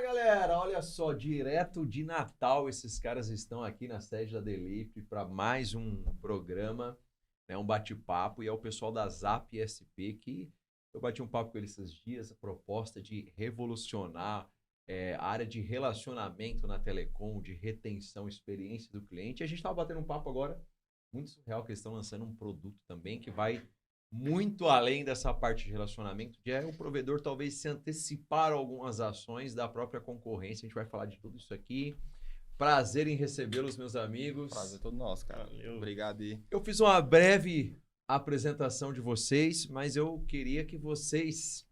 Galera, olha só, direto de Natal, esses caras estão aqui na sede da Delip para mais um programa, né, um bate-papo, e é o pessoal da Zap SP que eu bati um papo com eles esses dias, a proposta de revolucionar a área de relacionamento na telecom, de retenção, experiência do cliente. A gente estava batendo um papo agora, muito surreal, que eles estão lançando um produto também que vai muito além dessa parte de relacionamento, de o provedor talvez se antecipar a algumas ações da própria concorrência. A gente vai falar de tudo isso aqui. Prazer em recebê-los, meus amigos. Prazer todo nosso, cara. Valeu. Obrigado aí. Eu fiz uma breve apresentação de vocês, mas eu queria que vocês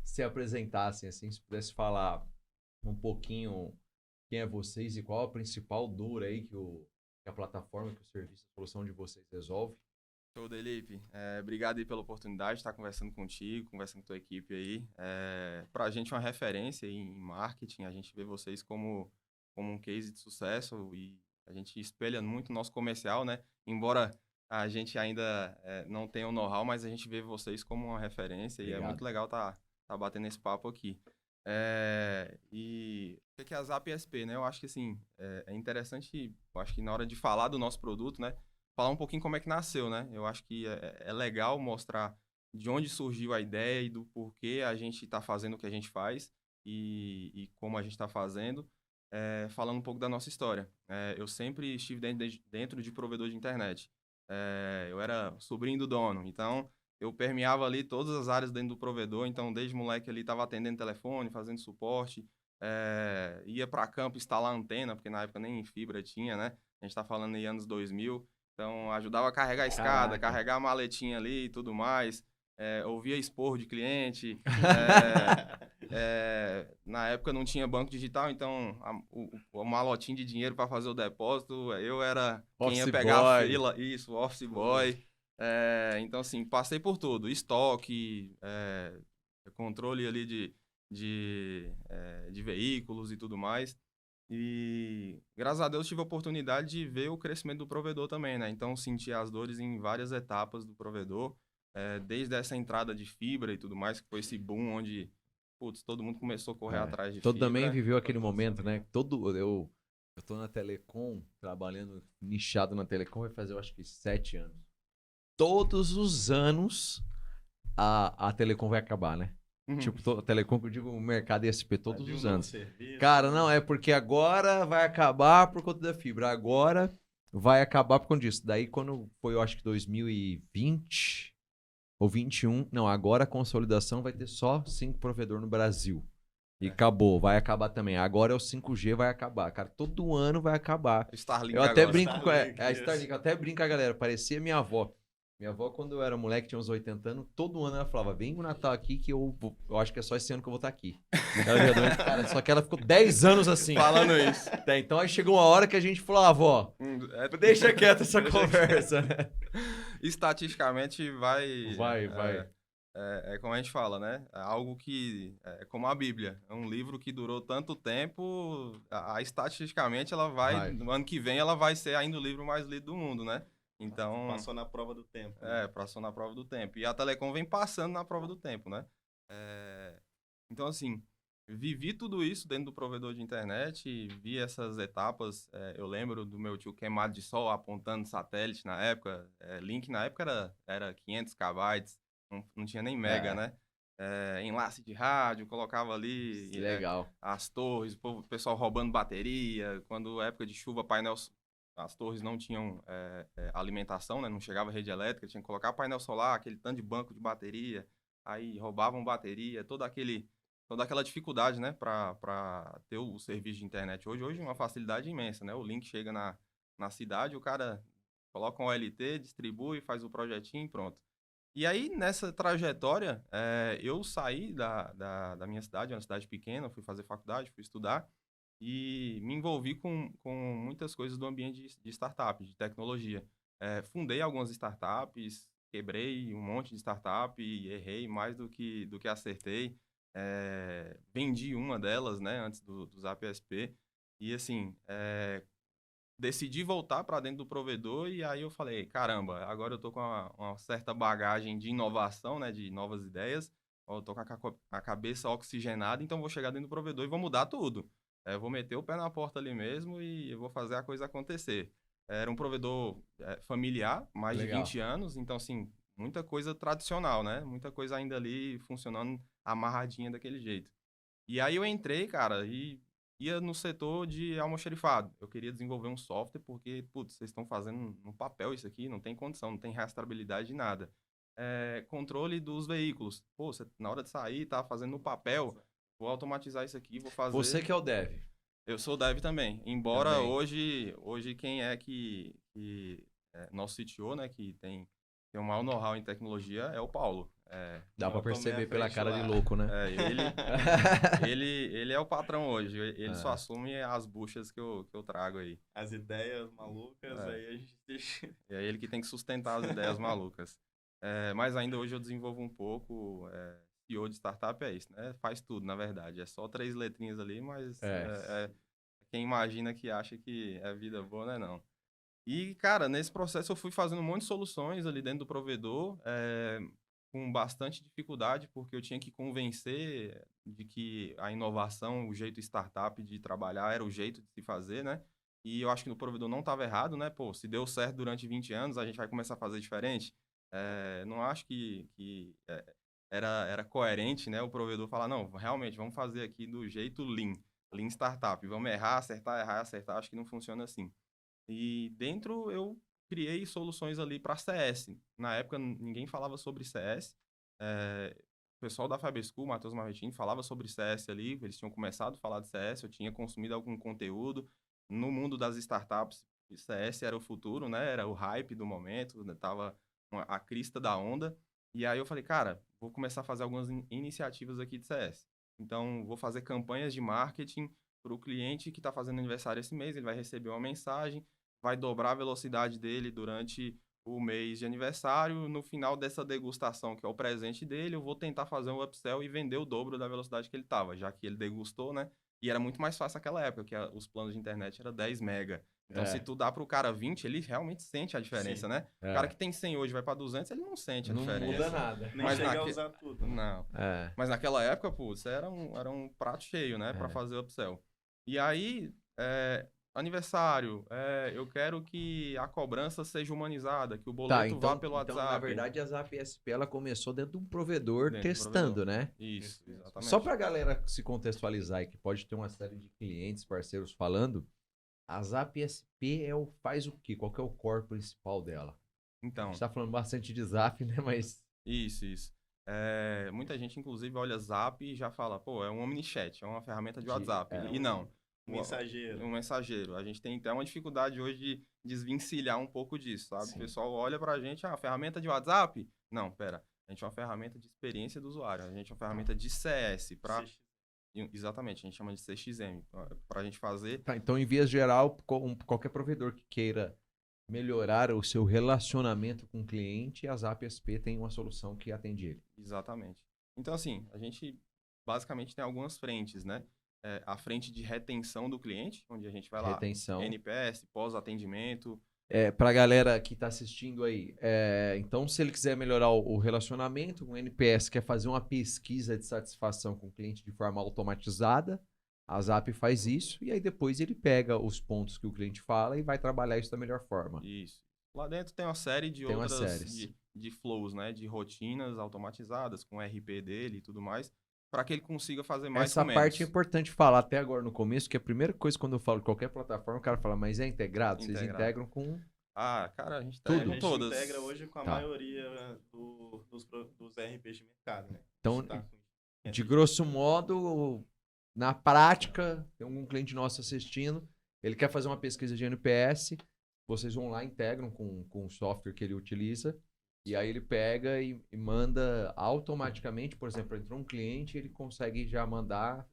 se apresentassem, assim, se pudesse falar um pouquinho quem é vocês e qual a principal dor aí que a plataforma, que o serviço, a solução de vocês resolve. Show, Delip. Obrigado aí pela oportunidade de estar conversando contigo, conversando com a tua equipe aí. Pra gente é uma referência aí em marketing, a gente vê vocês como um case de sucesso e a gente espelha muito o nosso comercial, né? Embora a gente ainda não tenha o know-how, mas a gente vê vocês como uma referência. Obrigado. E é muito legal tá batendo esse papo aqui. E o que é a Zap SP, né? Eu acho que assim, é interessante, eu acho que na hora de falar do nosso produto, né? Falar um pouquinho como é que nasceu, né? Eu acho que é legal mostrar de onde surgiu a ideia e do porquê a gente está fazendo o que a gente faz e como a gente está fazendo, falando um pouco da nossa história. Eu sempre estive dentro de provedor de internet. Eu era sobrinho do dono, então eu permeava ali todas as áreas dentro do provedor, então desde moleque ali estava atendendo telefone, fazendo suporte, ia para campo instalar antena, porque na época nem fibra tinha, né? A gente está falando aí anos 2000. Então, ajudava a carregar a escada, carregar a maletinha ali e tudo mais. Ouvia esporro de cliente. Na época não tinha banco digital, então o malotinho de dinheiro para fazer o depósito, eu era quem ia pegar a fila. Isso, office boy. Então, assim, passei por tudo. Estoque, controle ali de veículos e tudo mais. E, graças a Deus, tive a oportunidade de ver o crescimento do provedor também, né? Então, senti as dores em várias etapas do provedor, desde essa entrada de fibra e tudo mais, que foi esse boom onde, putz, todo mundo começou a correr atrás de Todo fibra. também viveu aquele momento, né? Eu tô na Telecom, trabalhando nichado na Telecom, vai fazer, eu acho que 7 anos. Todos os anos a Telecom vai acabar, né? Tipo, a Telecom, que eu digo, o mercado ISP todos os anos. Serviço, Cara, não, é porque agora vai acabar por conta da fibra. Agora vai acabar por conta disso. Daí, quando foi, eu acho que 2020 ou 21, não, agora a consolidação vai ter só 5 provedores no Brasil. E acabou, vai acabar também. Agora é o 5G, vai acabar. Cara, todo ano vai acabar. Starlink Eu até agora. brinco com a Starlink, Starlink, eu até brinco com a galera, parecia minha avó. Minha avó, quando eu era moleque, tinha uns 80 anos, todo ano ela falava, vem o Natal aqui que eu acho que é só esse ano que eu vou estar aqui. Ela já doente, cara, só que ela ficou 10 anos assim. Falando isso. Então aí chegou uma hora que a gente falou, avó, deixa quieta essa conversa. Estatisticamente vai. Vai. Como a gente fala, né? É algo que é como a Bíblia. É um livro que durou tanto tempo, estatisticamente ela vai, no ano que vem, ela vai ser ainda o livro mais lido do mundo, né? Então, passou na prova do tempo. Né? passou na prova do tempo. E a Telecom vem passando na prova do tempo, né? Então, assim, vivi tudo isso dentro do provedor de internet, vi essas etapas. Eu lembro do meu tio queimado de sol apontando satélite na época. Link na época era 500 KB, não tinha nem mega, né? Enlace de rádio, colocava ali Legal. as torres, o pessoal roubando bateria. Quando época de chuva, as torres não tinham alimentação, né? Não chegava rede elétrica, tinha que colocar painel solar, aquele tanto de banco de bateria, aí roubavam bateria, toda aquela dificuldade, né? Para ter o serviço de internet. Hoje é uma facilidade imensa, né? O link chega na cidade, o cara coloca um OLT, distribui, faz o projetinho e pronto. E aí, nessa trajetória, eu saí da minha cidade, uma cidade pequena, fui fazer faculdade, fui estudar, e me envolvi com muitas coisas do ambiente de startup, de tecnologia. Fundei algumas startups, quebrei um monte de startup, errei mais do que acertei. Vendi uma delas, né, antes do Zap SP. E assim, decidi voltar para dentro do provedor e aí eu falei, caramba, agora eu tô com uma certa bagagem de inovação, né, de novas ideias. ó, eu tô com a cabeça oxigenada, então vou chegar dentro do provedor e vou mudar tudo. Eu vou meter o pé na porta ali mesmo e eu vou fazer a coisa acontecer. Era um provedor familiar, mais de Legal. 20 anos, então, assim, muita coisa tradicional, né? Muita coisa ainda ali funcionando amarradinha daquele jeito. E aí eu entrei, cara, e ia no setor de almoxarifado. Eu queria desenvolver um software porque, putz, vocês estão fazendo no papel isso aqui, não tem condição, não tem rastreabilidade de nada. Controle dos veículos. Pô, você, na hora de sair, tá fazendo no papel, vou automatizar isso aqui, vou fazer... Você que é o dev. Eu sou dev também. Embora Também. hoje quem é nosso CTO, né, que tem o maior know-how em tecnologia é o Paulo. Dá pra Eu tomei perceber a pela frente cara de lá. louco, né? Ele é o patrão hoje. Ele só Ah. assume as buchas que eu trago aí. As ideias malucas, aí a gente deixa... É ele que tem que sustentar as ideias malucas. Mas ainda hoje eu desenvolvo um pouco. CEO de startup é isso, né? Faz tudo, na verdade. É só 3 letrinhas ali, mas quem imagina que acha que é vida boa, não é não. E, cara, nesse processo eu fui fazendo um monte de soluções ali dentro do provedor, com bastante dificuldade, porque eu tinha que convencer de que a inovação, o jeito startup de trabalhar era o jeito de se fazer, né? E eu acho que no provedor não estava errado, né? Pô, se deu certo durante 20 anos, a gente vai começar a fazer diferente. Não acho que era coerente, né? O provedor falar, não, realmente, vamos fazer aqui do jeito Lean Startup. Vamos errar, acertar. Acho que não funciona assim. E dentro eu criei soluções ali para CS. Na época ninguém falava sobre CS. O pessoal da Fiber School, Matheus Marrettini, falava sobre CS ali. Eles tinham começado a falar de CS. Eu tinha consumido algum conteúdo. No mundo das startups, CS era o futuro, né? Era o hype do momento, né? Tava a crista da onda. E aí eu falei, cara, vou começar a fazer algumas iniciativas aqui de CS. Então, vou fazer campanhas de marketing para o cliente que está fazendo aniversário esse mês. Ele vai receber uma mensagem, vai dobrar a velocidade dele durante o mês de aniversário. No final dessa degustação, que é o presente dele, eu vou tentar fazer um upsell e vender o dobro da velocidade que ele estava, já que ele degustou, né? E era muito mais fácil naquela época, que os planos de internet eram 10 mega. Então, se tu dá pro cara 20, ele realmente sente a diferença, né? O cara que tem 100 hoje vai para 200, ele não sente a diferença. Não muda nada. Nem chega a usar tudo. Não. Mas naquela época, putz, era um prato cheio, né? Para fazer upsell. E aí, aniversário, eu quero que a cobrança seja humanizada, que o boleto vá pelo WhatsApp. Então, na verdade, a Zap SP ela começou dentro de um provedor testando, né? Isso, exatamente. Só pra galera se contextualizar e que pode ter uma série de clientes, parceiros falando, a Zap SP faz o quê? Qual que é o core principal dela? Então, A gente tá falando bastante de Zap, né? Mas... Isso. Muita gente, inclusive, olha Zap e já fala, pô, é um omnichat, é uma ferramenta de WhatsApp. E não. Mensageiro. Um mensageiro. A gente tem até uma dificuldade hoje de desvencilhar um pouco disso, sabe? Sim. O pessoal olha pra gente, ferramenta de WhatsApp? Não, pera. A gente é uma ferramenta de experiência do usuário. A gente é uma ferramenta de CS. Exatamente, a gente chama de CXM. Pra gente fazer... Tá, então, em vias geral, qualquer provedor que queira melhorar o seu relacionamento com o cliente, a Zap SP tem uma solução que atende ele. Exatamente. Então, assim, a gente basicamente tem algumas frentes, né? A frente de retenção do cliente, onde a gente vai lá, NPS, pós-atendimento. Pra galera que tá assistindo aí, então se ele quiser melhorar o relacionamento com o NPS, quer fazer uma pesquisa de satisfação com o cliente de forma automatizada, a Zap faz isso e aí depois ele pega os pontos que o cliente fala e vai trabalhar isso da melhor forma. Isso. Lá dentro tem uma série de de flows, né? De rotinas automatizadas com o RP dele e tudo mais, para que ele consiga fazer mais com menos. Essa parte é importante falar até agora no começo, que a primeira coisa quando eu falo de qualquer plataforma, o cara fala, mas é integrado? Vocês integram com... Cara, a gente integra com todas. A gente integra hoje com a maioria dos RPs de mercado, né? Então, de grosso modo, na prática, tem algum cliente nosso assistindo, ele quer fazer uma pesquisa de NPS, vocês vão lá, integram com o software que ele utiliza, e aí ele pega e manda automaticamente, por exemplo, entrou um cliente, ele consegue já mandar.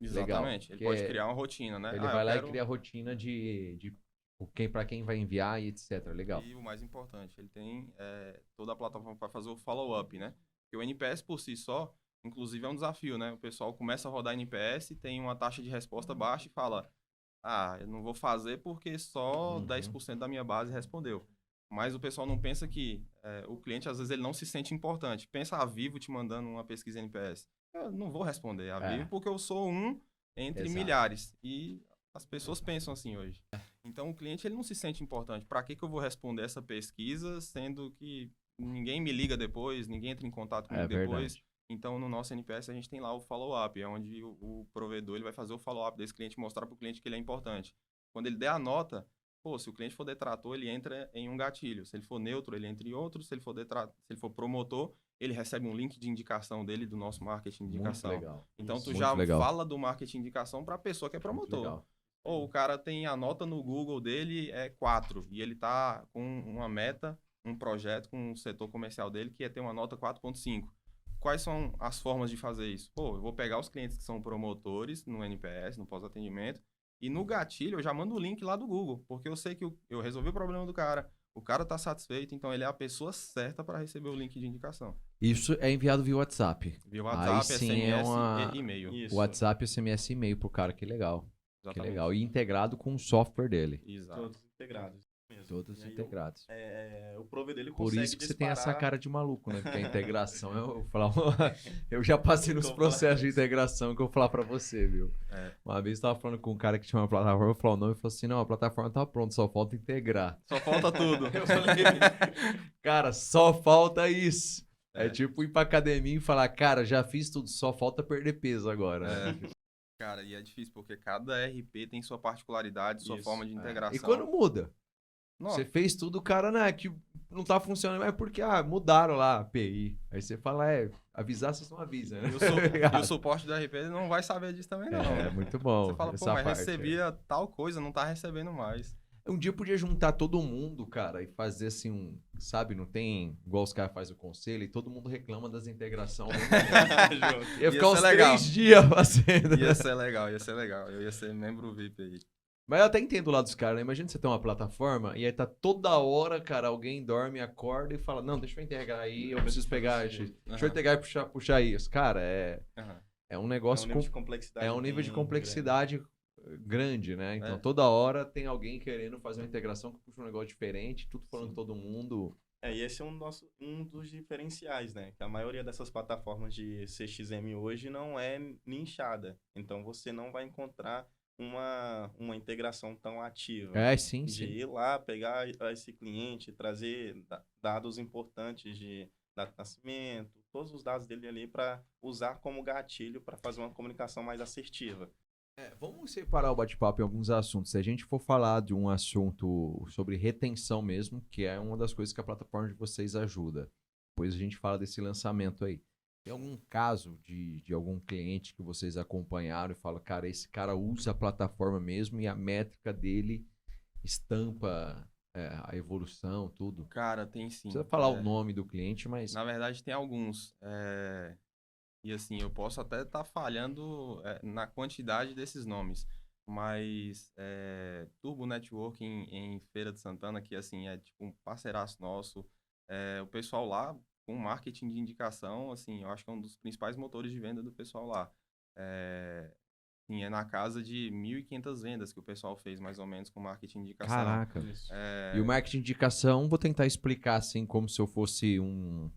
Exatamente, legal, ele pode criar uma rotina, né? Ele vai lá e cria a rotina de para quem vai enviar e etc. Legal. E o mais importante, ele tem toda a plataforma para fazer o follow-up, né? Porque o NPS por si só, inclusive, é um desafio, né? O pessoal começa a rodar NPS, tem uma taxa de resposta baixa e fala, eu não vou fazer porque só 10% da minha base respondeu. Mas o pessoal não pensa que o cliente, às vezes, ele não se sente importante. Pensa a Vivo te mandando uma pesquisa NPS. Eu não vou responder a Vivo porque eu sou um entre milhares. E as pessoas pensam assim hoje. Então, o cliente ele não se sente importante. Para que eu vou responder essa pesquisa, sendo que ninguém me liga depois, ninguém entra em contato comigo depois. Verdade. Então, no nosso NPS, a gente tem lá o follow-up, é onde o provedor ele vai fazer o follow-up desse cliente, mostrar para o cliente que ele é importante. Quando ele der a nota, se o cliente for detrator, ele entra em um gatilho. Se ele for neutro, ele entra em outro. Se ele for promotor, ele recebe um link de indicação dele, do nosso marketing de indicação. Muito legal. Então, tu Muito já legal. fala do marketing de indicação para a pessoa que é promotor. Ou o cara tem a nota no Google dele é 4 e ele tá com uma meta, um projeto com o setor comercial dele que é ter uma nota 4.5. Quais são as formas de fazer isso? Eu vou pegar os clientes que são promotores no NPS, no pós-atendimento, e no gatilho eu já mando o link lá do Google, porque eu sei que eu resolvi o problema do cara, o cara tá satisfeito, então ele é a pessoa certa para receber o link de indicação. Isso é enviado via WhatsApp. Via WhatsApp, SMS é e e-mail. Isso. WhatsApp, SMS e e-mail pro cara, que legal. Exatamente. Que legal. E integrado com o software dele. Exato. Todos integrados. Mesmo. Todos E aí integrados. O provedor ele Por consegue isso que você tem essa disparar- cara de maluco, né? Porque a integração, eu vou falar, eu já passei nos Como processos de falar isso? integração que eu vou falar pra você, viu? Uma vez eu tava falando com um cara que tinha uma plataforma, eu falei o nome e falou assim, não, a plataforma tá pronta, só falta integrar. Só falta tudo. Eu falei, cara, só falta isso. É tipo ir pra academia e falar, cara, já fiz tudo, só falta perder peso agora. Cara, e é difícil, porque cada RP tem sua particularidade, sua Isso, forma de integração. E quando muda? Nossa, Você fez tudo, o cara, né, que não tá funcionando, mas é porque, mudaram lá a API. Aí você fala, avisar, vocês não avisam, né? e o suporte do RP não vai saber disso também, não. É, muito bom. Você fala, essa mas parte, recebia tal coisa, não tá recebendo mais. Um dia podia juntar todo mundo, cara, e fazer assim sabe, não tem, igual os caras fazem o conselho, e todo mundo reclama das integrações. Ia ficar uns 3 dias fazendo. Ia ser legal. Eu ia ser membro VIP aí. Mas eu até entendo o lado dos caras, né? Imagina você ter uma plataforma e aí tá toda hora, cara, alguém dorme, acorda e fala, não, deixa eu integrar aí, eu preciso pegar, deixa eu integrar e puxar isso. Cara, é um negócio... É um nível de complexidade. É um nível de bem complexidade grande, né? Então toda hora tem alguém querendo fazer uma integração que puxa um negócio diferente, tudo falando com todo mundo. E esse é um dos diferenciais, né? Que a maioria dessas plataformas de CXM hoje não é nichada. Então você não vai encontrar uma integração tão ativa. Sim. De ir lá, pegar esse cliente, trazer dados importantes de data de nascimento, todos os dados dele ali para usar como gatilho para fazer uma comunicação mais assertiva. Vamos separar o bate-papo em alguns assuntos. Se a gente for falar de um assunto sobre retenção mesmo, que é uma das coisas que a plataforma de vocês ajuda. Depois a gente fala desse lançamento aí. Tem algum caso de algum cliente que vocês acompanharam e fala, cara, esse cara usa a plataforma mesmo e a métrica dele estampa a evolução, tudo? Cara, tem sim. Não precisa falar o nome do cliente, mas... Na verdade, tem alguns. E assim, eu posso até estar falhando na quantidade desses nomes. Mas Turbo Network em Feira de Santana, que assim, é tipo um parceiraço nosso. O pessoal lá, com marketing de indicação, assim, eu acho que é um dos principais motores de venda do pessoal lá. Sim, é na casa de 1.500 vendas que o pessoal fez, mais ou menos, com marketing de indicação. Caraca. E o marketing de indicação, vou tentar explicar assim, como se eu fosse um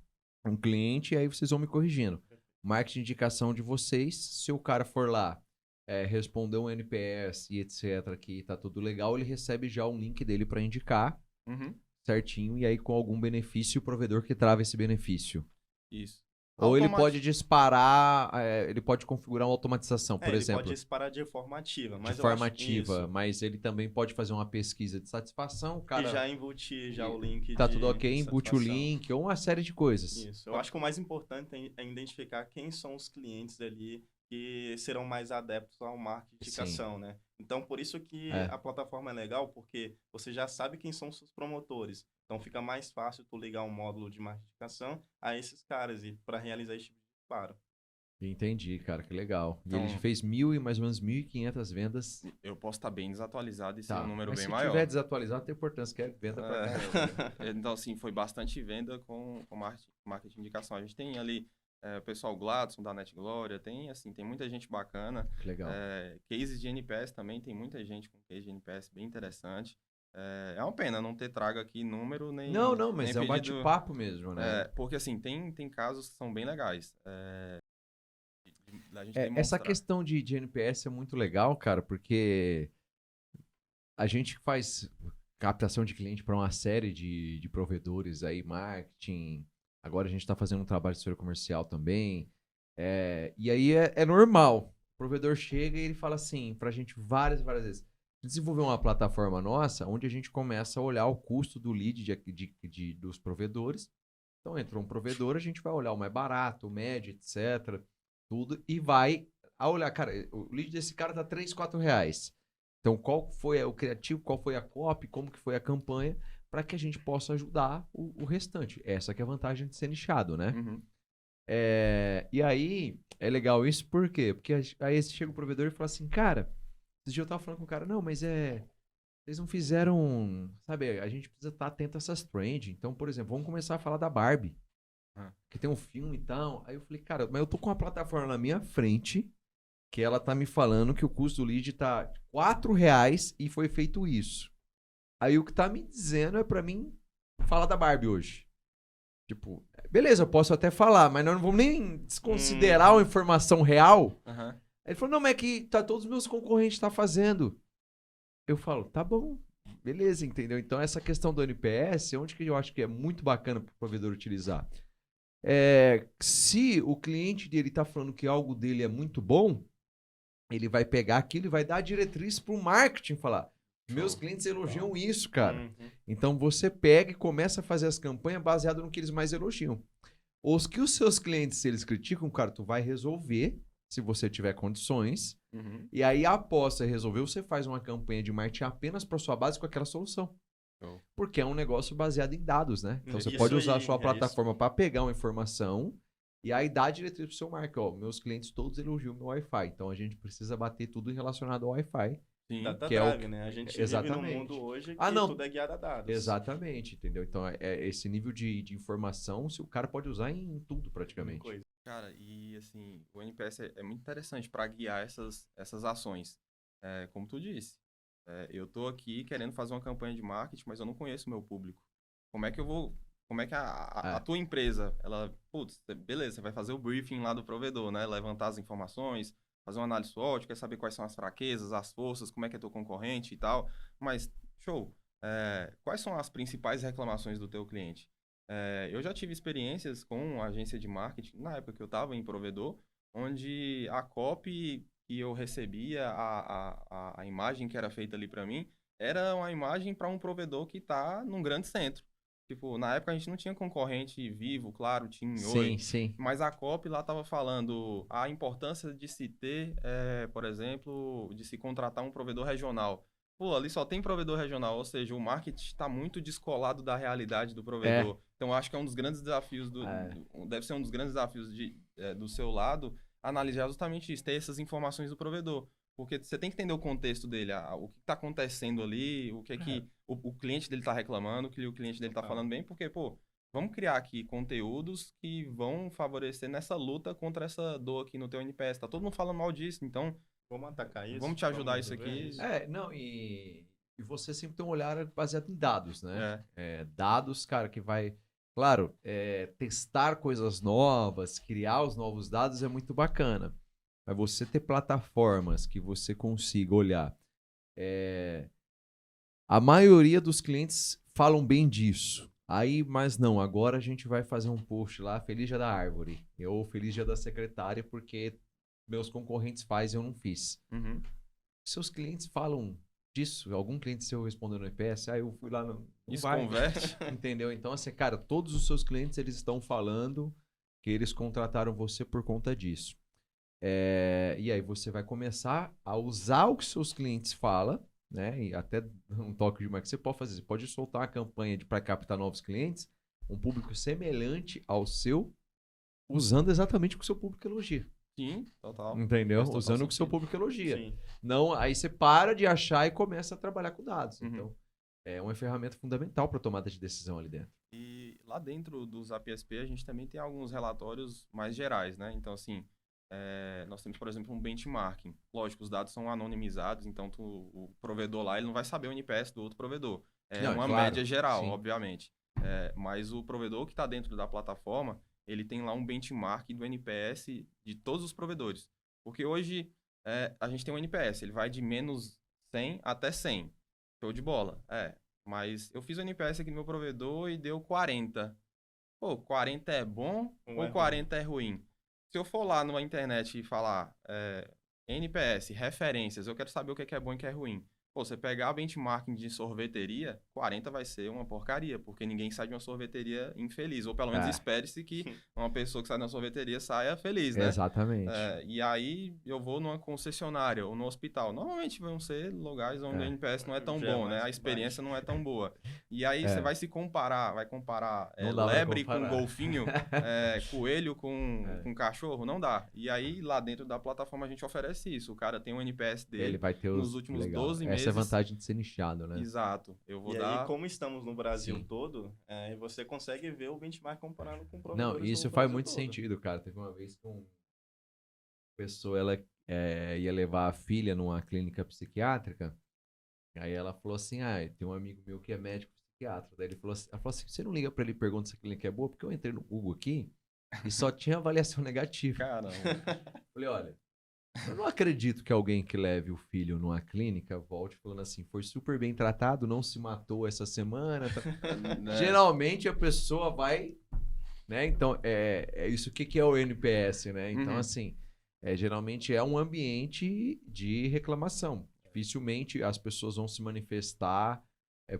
cliente, e aí vocês vão me corrigindo. Marketing de indicação de vocês, se o cara for lá, responder um NPS e etc, que tá tudo legal, ele recebe já um link dele para indicar, certinho, e aí com algum benefício, o provedor que trava esse benefício. Isso. Ou ele pode disparar, ele pode configurar uma automatização, por exemplo. Ele pode disparar de forma ativa. Mas mas ele também pode fazer uma pesquisa de satisfação, cara. E já embutir já o link tá tudo ok, embute o link, ou uma série de coisas. Isso. Eu acho que o mais importante é identificar quem são os clientes ali que serão mais adeptos ao marketing de indicação, né? Então, por isso que a plataforma é legal, porque você já sabe quem são os seus promotores. Então, fica mais fácil tu ligar um módulo de marketing de indicação a esses caras e para realizar esse tipo de disparo. Entendi, cara, que legal. Então, e ele fez mais ou menos 1.500 vendas. Eu posso estar bem desatualizado e ser um número bem se maior. Se tiver desatualizado, tem importância, que é venda pra cá. Então, assim, foi bastante venda com marketing de indicação. A gente tem ali o pessoal Gladson, da Net Glória, tem muita gente bacana. Que legal. Cases de NPS também, tem muita gente com case de NPS bem interessante. É uma pena não ter trago aqui número nem Não, mas nem é um pedido, bate-papo mesmo, né? porque assim, tem casos que são bem legais. Da gente Essa demonstrar. questão de NPS é muito legal, cara, porque a gente faz captação de cliente para uma série de provedores aí, marketing. Agora a gente está fazendo um trabalho de assessoria comercial também. E aí é normal. O provedor chega e ele fala assim para a gente várias vezes. Desenvolver uma plataforma nossa onde a gente começa a olhar o custo do lead dos provedores. Então entra um provedor, a gente vai olhar o mais barato, o médio, etc. Tudo, e vai a olhar, cara, o lead desse cara tá R$3, R$4. Então, qual foi o criativo, qual foi a copy, como que foi a campanha, para que a gente possa ajudar o restante. Essa que é a vantagem de ser nichado, né? Uhum. E aí, é legal isso, por quê? Porque aí chega o provedor e fala assim, cara, esse dia eu tava falando com o cara, não, mas vocês não fizeram, sabe, a gente precisa estar atento a essas trends. Então, por exemplo, vamos começar a falar da Barbie, que tem um filme e tal. Aí eu falei, cara, mas eu tô com uma plataforma na minha frente, que ela tá me falando que o custo do lead tá R$4 e foi feito isso. Aí o que tá me dizendo é pra mim falar da Barbie hoje. Tipo, beleza, eu posso até falar, mas nós não vamos nem desconsiderar uma informação real. Uhum. Aí ele falou, não, mas é que todos os meus concorrentes tá fazendo. Eu falo, tá bom, beleza, entendeu? Então essa questão do NPS, onde que eu acho que é muito bacana pro provedor utilizar? Se o cliente dele tá falando que algo dele é muito bom, ele vai pegar aquilo e vai dar a diretriz para o marketing falar. Meus clientes elogiam isso, cara. Então você pega e começa a fazer as campanhas baseado no que eles mais elogiam. Os que os seus clientes, se eles criticam, cara, tu vai resolver se você tiver condições. E aí, após você resolver, você faz uma campanha de marketing apenas para sua base com aquela solução. Porque é um negócio baseado em dados, né? Então você pode usar a sua plataforma para pegar uma informação e aí dá a diretriz pro seu marketing. Ó, meus clientes todos elogiam o meu Wi-Fi. Então a gente precisa bater tudo relacionado ao Wi-Fi. Sim. Data que drive, né? A gente vive num mundo hoje que não. tudo é guiado a dados. Exatamente, entendeu? Então esse nível de informação, se o cara pode usar em tudo praticamente. Cara, e assim, o NPS é muito interessante para guiar essas ações. Como tu disse, eu tô aqui querendo fazer uma campanha de marketing, mas eu não conheço o meu público. Como é que a tua empresa, beleza, você vai fazer o briefing lá do provedor, né? Levantar as informações, fazer uma análise SWOT, quer saber quais são as fraquezas, as forças, como é que é teu concorrente e tal. Mas, show, quais são as principais reclamações do teu cliente? Eu já tive experiências com agência de marketing, na época que eu estava em provedor, onde a copy que eu recebia, a imagem que era feita ali para mim, era uma imagem para um provedor que está num grande centro. Tipo, na época a gente não tinha concorrente Vivo, claro, TIM, Oi. Sim. Mas a copy lá estava falando a importância de se ter, por exemplo, de se contratar um provedor regional. Pô, ali só tem provedor regional, ou seja, o marketing está muito descolado da realidade do provedor. Então, acho que é um dos grandes desafios deve ser um dos grandes desafios do seu lado, analisar justamente isso, ter essas informações do provedor. Porque você tem que entender o contexto dele, o que está acontecendo ali, o que é que o cliente dele está reclamando, o que o cliente dele está falando bem, porque, pô, vamos criar aqui conteúdos que vão favorecer nessa luta contra essa dor aqui no teu NPS. Tá todo mundo falando mal disso, então vamos atacar isso. Vamos te ajudar isso aqui. E você sempre tem um olhar baseado em dados, né? Dados, cara, que vai... Claro, testar coisas novas, criar os novos dados é muito bacana. Mas você ter plataformas que você consiga olhar. A maioria dos clientes falam bem disso. Aí, mas não, agora a gente vai fazer um post lá, Feliz Dia da Árvore. Ou Feliz Dia da Secretária, porque meus concorrentes fazem e eu não fiz. Seus clientes falam disso? Algum cliente seu respondeu no EPS? Eu fui lá no... Isso converte. Entendeu? Então, assim, cara, todos os seus clientes, eles estão falando que eles contrataram você por conta disso. E aí você vai começar a usar o que seus clientes falam, né? E até um toque de marketing você pode fazer. Você pode soltar uma campanha para captar novos clientes, um público semelhante ao seu, usando exatamente o que o seu público elogia. Sim, total. Entendeu? Usando o que o seu público elogia. Sim. Não, aí você para de achar e começa a trabalhar com dados. Então, é uma ferramenta fundamental para tomada de decisão ali dentro. E lá dentro do Zap SP, a gente também tem alguns relatórios mais gerais, né? Então, assim, nós temos, por exemplo, um benchmarking. Lógico, os dados são anonimizados, então o provedor lá ele não vai saber o NPS do outro provedor. É uma média geral, sim, obviamente. Mas o provedor que está dentro da plataforma, ele tem lá um benchmark do NPS de todos os provedores. Porque hoje a gente tem um NPS, ele vai de menos 100 até 100. Show de bola. Mas eu fiz o NPS aqui no meu provedor e deu 40. Pô, 40 é bom ou 40 é ruim? Se eu for lá numa internet e falar NPS, referências, eu quero saber o que é bom e o que é ruim. Pô, você pegar benchmarking de sorveteria, 40 vai ser uma porcaria, porque ninguém sai de uma sorveteria infeliz. Ou pelo menos espere-se que uma pessoa que sai de uma sorveteria saia feliz, né? Exatamente. E aí eu vou numa concessionária ou no hospital. Normalmente vão ser lugares onde o NPS não é tão bom, né? A experiência não é tão boa. E aí você vai comparar lebre com golfinho, coelho com cachorro? Não dá. E aí lá dentro da plataforma a gente oferece isso. O cara tem um NPS dele, ele vai ter nos últimos 12 meses. Essa é a vantagem de ser nichado, né? Exato. Aí, como estamos no Brasil todo, você consegue ver o benchmark comparando com provedores. Não, isso faz muito sentido, cara. Teve uma vez que uma pessoa ela ia levar a filha numa clínica psiquiátrica. Aí ela falou assim, tem um amigo meu que é médico psiquiatra. Daí ela falou assim, você não liga pra ele e pergunta se a clínica é boa? Porque eu entrei no Google aqui e só tinha avaliação negativa. Caramba. Falei, olha, eu não acredito que alguém que leve o filho numa clínica volte falando assim, foi super bem tratado, não se matou essa semana. Né? Geralmente a pessoa vai, né? Então, isso que é o NPS, né? Então, assim, geralmente é um ambiente de reclamação. Dificilmente as pessoas vão se manifestar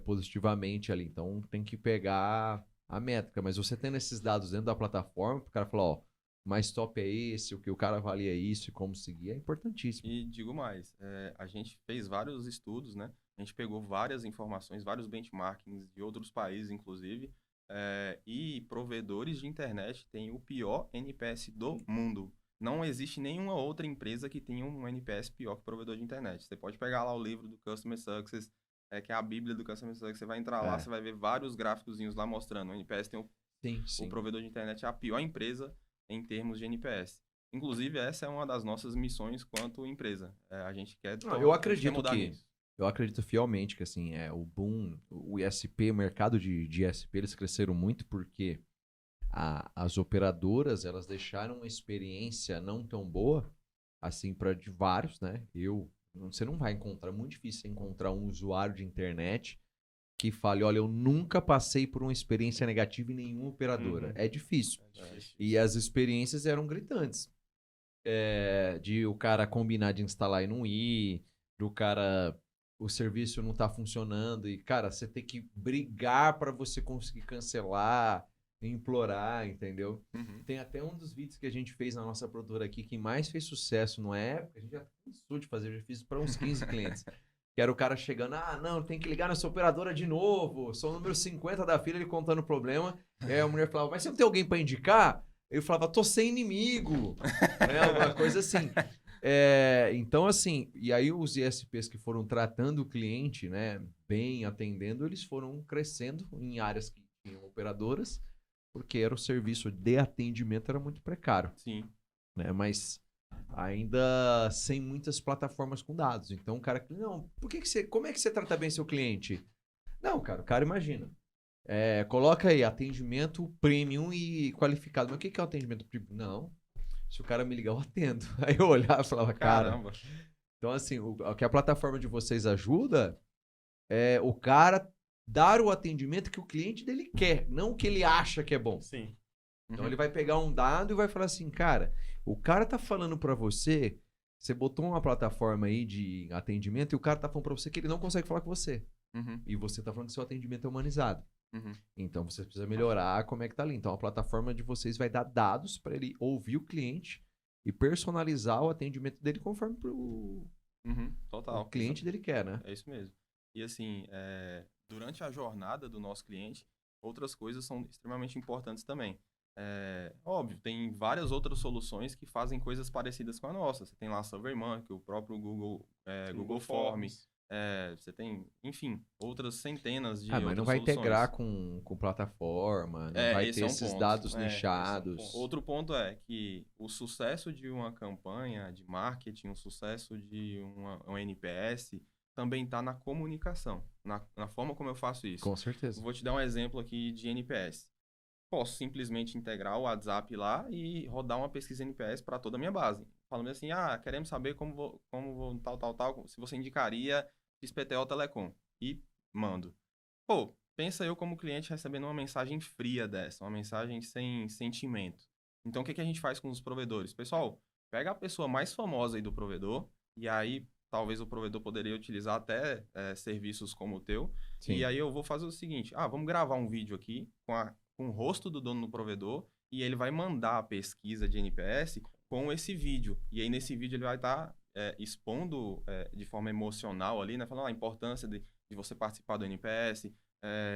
positivamente ali. Então, tem que pegar a métrica. Mas você tendo esses dados dentro da plataforma, o cara falar, mais top é esse, o que o cara avalia isso e como seguir, é importantíssimo. E digo mais, a gente fez vários estudos, né? A gente pegou várias informações, vários benchmarkings de outros países, inclusive, e provedores de internet têm o pior NPS do mundo. Não existe nenhuma outra empresa que tenha um NPS pior que o provedor de internet. Você pode pegar lá o livro do Customer Success, que é a bíblia do Customer Success, você vai entrar lá, você vai ver vários gráficozinhos lá mostrando. O NPS tem o provedor de internet é a pior empresa em termos de NPS. Inclusive, essa é uma das nossas missões quanto empresa. A gente quer mudar nisso. Eu acredito fielmente que assim, o boom, o ISP, o mercado de ISP, eles cresceram muito porque as operadoras, elas deixaram uma experiência não tão boa, assim, para vários, né? Você não vai encontrar, muito difícil encontrar um usuário de internet que fale, olha, eu nunca passei por uma experiência negativa em nenhuma operadora. É difícil. E as experiências eram gritantes. De o cara combinar de instalar e não ir, do cara, o serviço não tá funcionando e, cara, você tem que brigar para você conseguir cancelar, implorar, entendeu? Tem até um dos vídeos que a gente fez na nossa produtora aqui que mais fez sucesso na época, a gente já cansou de fazer, eu já fiz para uns 15 clientes. Que era o cara chegando, não, tem que ligar nessa operadora de novo, sou o número 50 da fila, ele contando o problema. E aí a mulher falava, mas você não tem alguém para indicar? Eu falava, tô sem inimigo. Alguma coisa assim. Então, assim, e aí os ISPs que foram tratando o cliente, né, bem atendendo, eles foram crescendo em áreas que tinham operadoras, porque era o serviço de atendimento era muito precário. Sim. Né, mas ainda sem muitas plataformas com dados. Então o cara, não, como é que você trata bem seu cliente? Não, cara, o cara imagina. Coloca aí atendimento premium e qualificado. Mas o que é o atendimento premium? Não, se o cara me ligar, eu atendo. Aí eu olhava e falava, caramba. Então assim, o que a plataforma de vocês ajuda é o cara dar o atendimento que o cliente dele quer, não o que ele acha que é bom. Sim. Então ele vai pegar um dado e vai falar assim, cara, o cara tá falando pra você, você botou uma plataforma aí de atendimento e o cara tá falando pra você que ele não consegue falar com você. E você tá falando que seu atendimento é humanizado. Então você precisa melhorar como é que tá ali. Então a plataforma de vocês vai dar dados para ele ouvir o cliente e personalizar o atendimento dele conforme o cliente dele quer, né? É isso mesmo. E assim, durante a jornada do nosso cliente, outras coisas são extremamente importantes também. Óbvio, tem várias outras soluções que fazem coisas parecidas com a nossa. Você tem lá a SurveyMonkey, o próprio Google Forms. você tem, enfim, outras centenas de mas outras não vai soluções. integrar com plataforma, não vai ter esses dados nichados. Outro ponto é que o sucesso de uma campanha de marketing, o sucesso de um NPS, também está na comunicação, na forma como eu faço isso. Com certeza. Vou te dar um exemplo aqui de NPS. Posso simplesmente integrar o WhatsApp lá e rodar uma pesquisa NPS para toda a minha base. Falando assim, queremos saber como tal, se você indicaria XPTO Telecom. E mando. Pô, pensa eu como cliente recebendo uma mensagem fria dessa, uma mensagem sem sentimento. Então, o que a gente faz com os provedores? Pessoal, pega a pessoa mais famosa aí do provedor, e aí talvez o provedor poderia utilizar até serviços como o teu. Sim. E aí eu vou fazer o seguinte, vamos gravar um vídeo aqui com o rosto do dono do provedor, e ele vai mandar a pesquisa de NPS com esse vídeo. E aí nesse vídeo ele vai estar expondo de forma emocional ali, né? Falando a importância de você participar do NPS,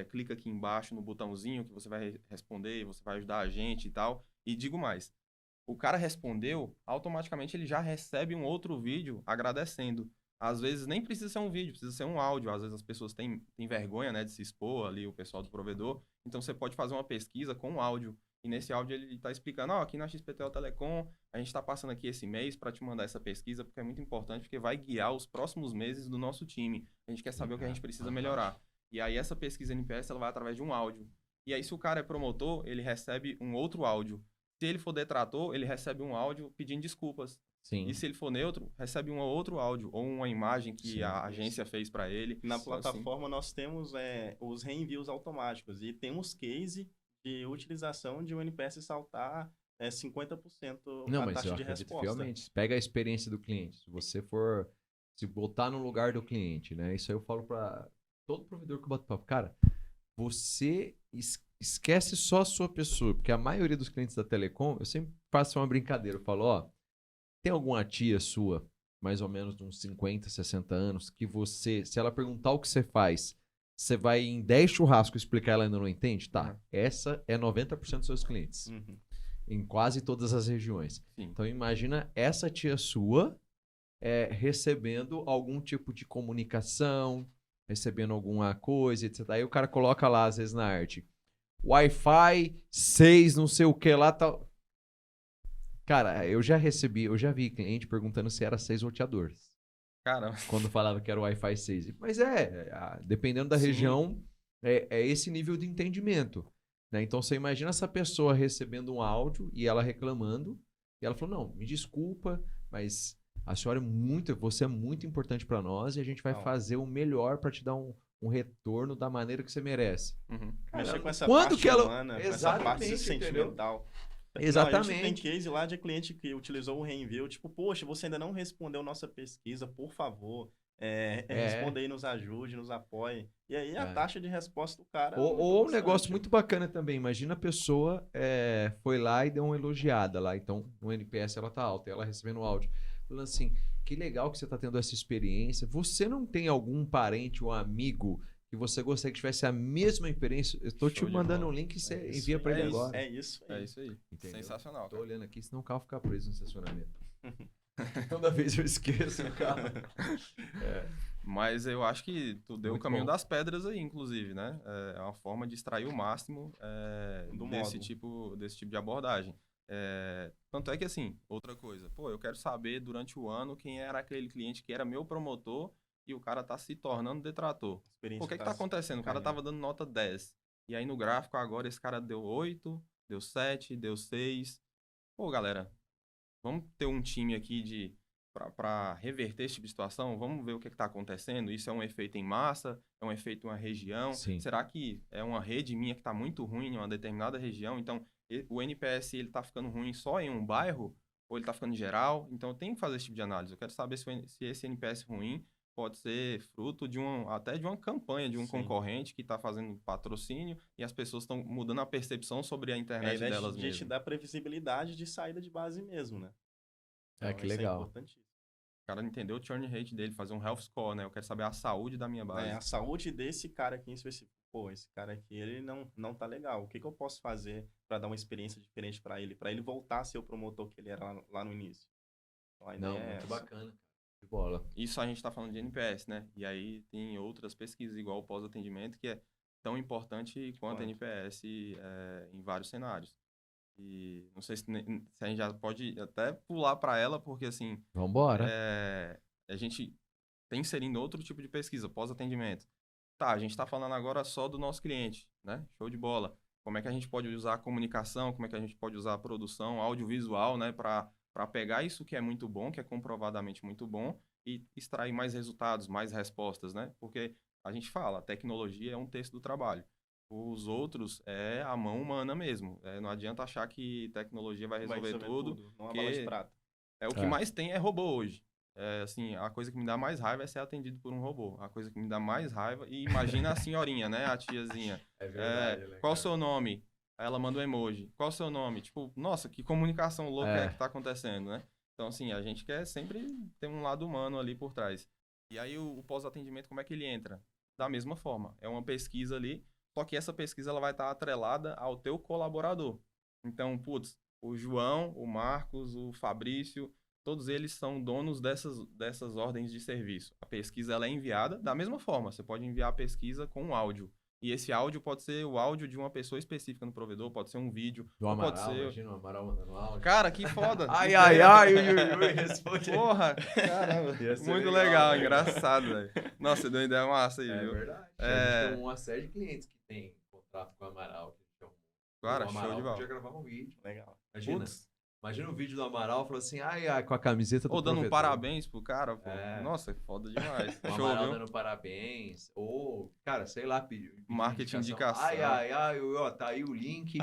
clica aqui embaixo no botãozinho que você vai responder, você vai ajudar a gente e tal. E digo mais, o cara respondeu, automaticamente ele já recebe um outro vídeo agradecendo. Às vezes nem precisa ser um vídeo, precisa ser um áudio. Às vezes as pessoas têm vergonha, né, de se expor ali, o pessoal do provedor. Então você pode fazer uma pesquisa com um áudio. E nesse áudio ele está explicando, aqui na XPTO Telecom, a gente está passando aqui esse mês para te mandar essa pesquisa, porque é muito importante, porque vai guiar os próximos meses do nosso time. A gente quer saber o que a gente precisa melhorar. E aí essa pesquisa NPS, ela vai através de um áudio. E aí se o cara é promotor, ele recebe um outro áudio. Se ele for detrator, ele recebe um áudio pedindo desculpas. Sim. E se ele for neutro, recebe um outro áudio ou uma imagem que a agência fez para ele. Na plataforma nós temos os reenvios automáticos e temos case de utilização de um NPS saltar 50% Não, a mas taxa eu de acredito resposta. Fielmente. Pega a experiência do cliente. Se você for se botar no lugar do cliente, né? Isso aí eu falo para todo provedor que eu bato papo. Cara, você esquece só a sua pessoa, porque a maioria dos clientes da Telecom, eu sempre faço uma brincadeira. Eu falo, tem alguma tia sua, mais ou menos de uns 50, 60 anos, que você, se ela perguntar o que você faz, você vai em 10 churrascos explicar, ela ainda não entende? Tá, essa é 90% dos seus clientes. Uhum. Em quase todas as regiões. Sim. Então imagina essa tia sua recebendo algum tipo de comunicação, recebendo alguma coisa, etc. Aí o cara coloca lá, às vezes, na arte, Wi-Fi 6, não sei o que lá, tal. Cara, eu já vi cliente perguntando se era 6 roteadores. Caramba. Quando falava que era o Wi-Fi 6. Mas dependendo da região, é esse nível de entendimento. Né? Então, você imagina essa pessoa recebendo um áudio e ela reclamando, e ela falou, não, me desculpa, mas a senhora você é muito importante para nós e a gente vai fazer o melhor para te dar um retorno da maneira que você merece. Uhum. Mexer com essa parte humana, com essa parte sentimental. Exatamente. Não, a gente tem case lá de cliente que utilizou o reenvio, tipo, poxa, você ainda não respondeu nossa pesquisa, por favor, responda aí, nos ajude, nos apoie. E aí a taxa de resposta do cara... Ou um negócio muito bacana também, imagina a pessoa foi lá e deu uma elogiada lá, então no NPS ela tá alta, ela recebendo o áudio, falando assim, que legal que você tá tendo essa experiência, você não tem algum parente ou amigo que você gostaria que tivesse a mesma experiência? Eu estou te mandando um link e você envia para ele agora. É isso aí. Entendeu? Sensacional. Estou olhando aqui, senão o carro fica preso no estacionamento. Toda vez eu esqueço o carro. Mas eu acho que tu deu o caminho das pedras aí, inclusive, né? É uma forma de extrair o máximo desse tipo de abordagem. Tanto é que, assim, outra coisa. Pô, eu quero saber durante o ano quem era aquele cliente que era meu promotor e o cara tá se tornando detrator. O que tá acontecendo? O cara tava dando nota 10. E aí no gráfico agora esse cara deu 8, deu 7, deu 6. Pô, galera, vamos ter um time aqui para reverter esse tipo de situação? Vamos ver o que tá acontecendo? Isso é um efeito em massa? É um efeito em uma região? Sim. Será que é uma rede minha que tá muito ruim em uma determinada região? Então, o NPS ele tá ficando ruim só em um bairro? Ou ele tá ficando em geral? Então, eu tenho que fazer esse tipo de análise. Eu quero saber se esse NPS ruim pode ser fruto até de uma campanha de um concorrente que está fazendo patrocínio e as pessoas estão mudando a percepção sobre a internet delas mesmas. Te dar previsibilidade de saída de base mesmo, né? Então, que legal. O cara entendeu o churn rate dele, fazer um health score, né? Eu quero saber a saúde da minha base. A saúde desse cara aqui em específico. Pô, esse cara aqui, ele não tá legal. O que eu posso fazer para dar uma experiência diferente para ele voltar a ser o promotor que ele era lá no início? Então, muito bacana. De bola. Isso a gente está falando de NPS, né? E aí tem outras pesquisas, igual o pós-atendimento, que é tão importante quanto a NPS em vários cenários. E não sei se a gente já pode até pular para ela, porque assim... Vambora. A gente tem inserindo outro tipo de pesquisa, pós-atendimento. Tá, a gente está falando agora só do nosso cliente, né? Show de bola. Como é que a gente pode usar a comunicação, como é que a gente pode usar a produção audiovisual, né? Para pegar isso que é muito bom, que é comprovadamente muito bom, e extrair mais resultados, mais respostas, né? Porque a gente fala, a tecnologia é um terço do trabalho. Os outros é a mão humana mesmo. Não adianta achar que tecnologia vai resolver tudo. Não é bala de prata. O que mais tem é robô hoje. Assim, a coisa que me dá mais raiva é ser atendido por um robô. A coisa que me dá mais raiva... E imagina a senhorinha, né? A tiazinha. É verdade, né, qual o seu nome? Aí ela manda um emoji. Qual o seu nome? Tipo, nossa, que comunicação louca é que tá acontecendo, né? Então, assim, a gente quer sempre ter um lado humano ali por trás. E aí, o pós-atendimento, como é que ele entra? Da mesma forma. É uma pesquisa ali, só que essa pesquisa ela vai estar atrelada ao teu colaborador. Então, putz, o João, o Marcos, o Fabrício... Todos eles são donos dessas ordens de serviço. A pesquisa ela é enviada da mesma forma. Você pode enviar a pesquisa com um áudio. E esse áudio pode ser o áudio de uma pessoa específica no provedor, pode ser um vídeo. Do Amaral, pode ser... imagina o Amaral mandando áudio. Cara, que foda. Ai, responde. Porra, caramba. Muito legal, engraçado, velho. Nossa, você deu uma ideia massa aí, viu? É verdade. A gente tem uma série de clientes que tem contrato com o Amaral. Cara, o Amaral show de bola. podia gravar um vídeo. Legal. Imagina o vídeo do Amaral, falou assim, ai, com a camiseta do dando provedor. parabéns pro cara, pô. Nossa, é foda demais. O Show, Amaral viu? dando parabéns. Ou, cara, sei lá, pediu Marketing indicação. Ó, tá aí o link.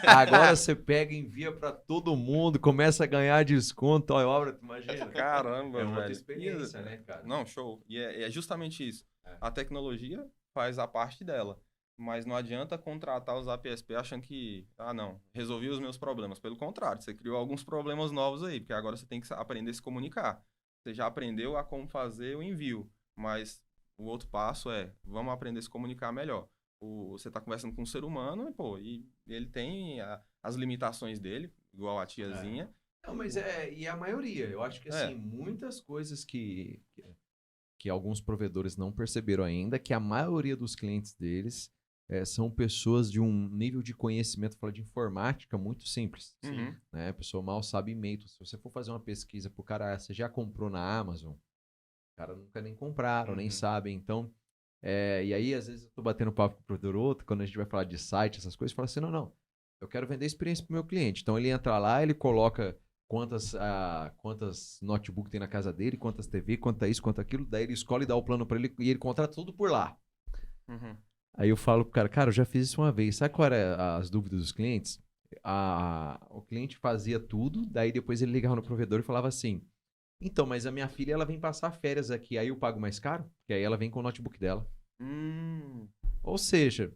Agora você pega e envia pra todo mundo, começa a ganhar desconto. Ó, obra, imagina. Caramba, é outra velho. experiência, né, cara? Não, show. E é justamente isso. A tecnologia faz a parte dela. Mas não adianta contratar os APSP achando que, não, resolvi os meus problemas. Pelo contrário, você criou alguns problemas novos aí, porque agora você tem que aprender a se comunicar. Você já aprendeu a como fazer o envio, mas o outro passo vamos aprender a se comunicar melhor. Você está conversando com um ser humano e ele tem as limitações dele, igual a tiazinha. Não, mas e a maioria. Eu acho que, assim, muitas coisas que alguns provedores não perceberam ainda, que a maioria dos clientes deles são pessoas de um nível de conhecimento, fala de informática, muito simples. Uhum. Né? A pessoa mal sabe e-mail. Se você for fazer uma pesquisa pro cara, você já comprou na Amazon? O cara nunca nem compraram, nem sabem. Então, e aí às vezes eu tô batendo papo com o provedor outro, quando a gente vai falar de site, essas coisas, fala assim, não, eu quero vender experiência pro meu cliente. Então ele entra lá, ele coloca quantas notebook tem na casa dele, quantas TV, quanto isso, quanto aquilo, daí ele escolhe, dá o plano para ele e ele contrata tudo por lá. Uhum. Aí eu falo pro cara, eu já fiz isso uma vez. Sabe qual era as dúvidas dos clientes? O cliente fazia tudo, daí depois ele ligava no provedor e falava assim, então, mas a minha filha, ela vem passar férias aqui, aí eu pago mais caro? Porque aí ela vem com o notebook dela. Ou seja,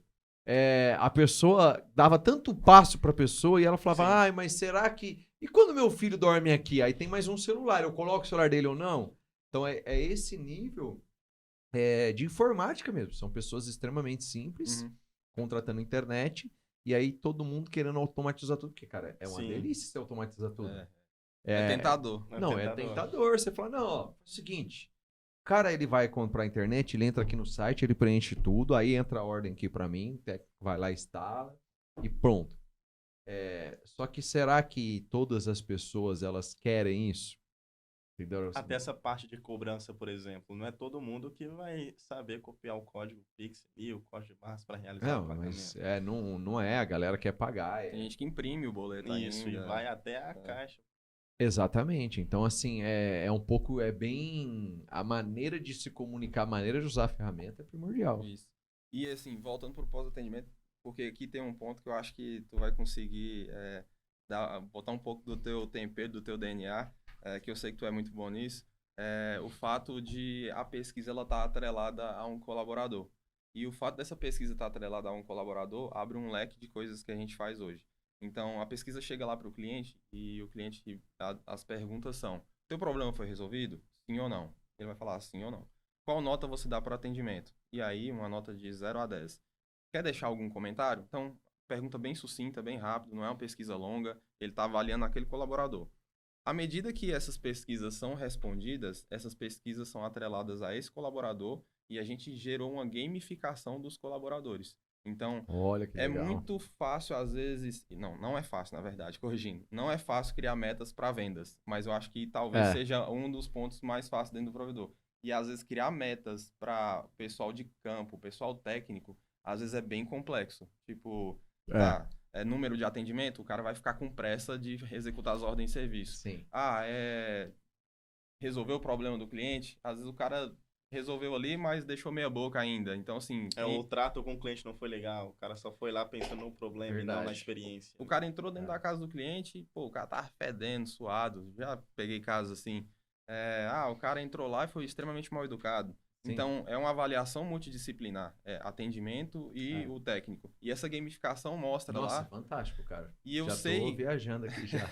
a pessoa dava tanto passo pra pessoa e ela falava, mas será que... E quando meu filho dorme aqui? Aí tem mais um celular, eu coloco o celular dele ou não? Então é esse nível... de informática mesmo. São pessoas extremamente simples, contratando internet, e aí todo mundo querendo automatizar tudo. Porque, cara, é uma delícia você automatizar tudo. É tentador. É tentador. Você fala, é o seguinte, o cara ele vai comprar a internet, ele entra aqui no site, ele preenche tudo, aí entra a ordem aqui pra mim, vai lá, instala e pronto. Só que será que todas as pessoas, elas querem isso? Entendeu? Até essa parte de cobrança, por exemplo, não é todo mundo que vai saber copiar o código Pix e o código de barras para realizar o pagamento. Mas não é, a galera quer pagar. Tem gente que imprime o boleto Isso, ainda. e vai até a caixa. Exatamente. Então, assim, bem... A maneira de se comunicar, a maneira de usar a ferramenta é primordial. Isso. E, assim, voltando para o pós-atendimento, porque aqui tem um ponto que eu acho que tu vai conseguir botar um pouco do teu tempero, do teu DNA, que eu sei que tu é muito bom nisso, o fato de a pesquisa ela tá atrelada a um colaborador. E o fato dessa pesquisa estar atrelada a um colaborador abre um leque de coisas que a gente faz hoje. Então, a pesquisa chega lá para o cliente e o cliente, as perguntas são, teu problema foi resolvido? Sim ou não? Ele vai falar sim ou não. Qual nota você dá para atendimento? E aí, uma nota de 0 a 10. Quer deixar algum comentário? Então, pergunta bem sucinta, bem rápido, não é uma pesquisa longa, ele está avaliando aquele colaborador. À medida que essas pesquisas são respondidas, essas pesquisas são atreladas a esse colaborador e a gente gerou uma gamificação dos colaboradores. Então, Olha que é legal. muito fácil, às vezes. Não é fácil, na verdade, corrigindo. Não é fácil criar metas para vendas, mas eu acho que talvez seja um dos pontos mais fáceis dentro do provedor. E às vezes criar metas para pessoal de campo, pessoal técnico, às vezes é bem complexo. Tipo, número de atendimento, o cara vai ficar com pressa de executar as ordens de serviço. Sim. Resolver o problema do cliente, às vezes o cara resolveu ali, mas deixou meia boca ainda. Então, assim... O trato com o cliente não foi legal. O cara só foi lá pensando no problema e não na experiência. O cara entrou dentro da casa do cliente e, pô, o cara tava fedendo, suado. Já peguei casos assim. O cara entrou lá e foi extremamente mal educado. Sim. Então, é uma avaliação multidisciplinar. Atendimento e o técnico. E essa gamificação mostra lá... Nossa, fantástico, cara. E eu já tô viajando aqui já.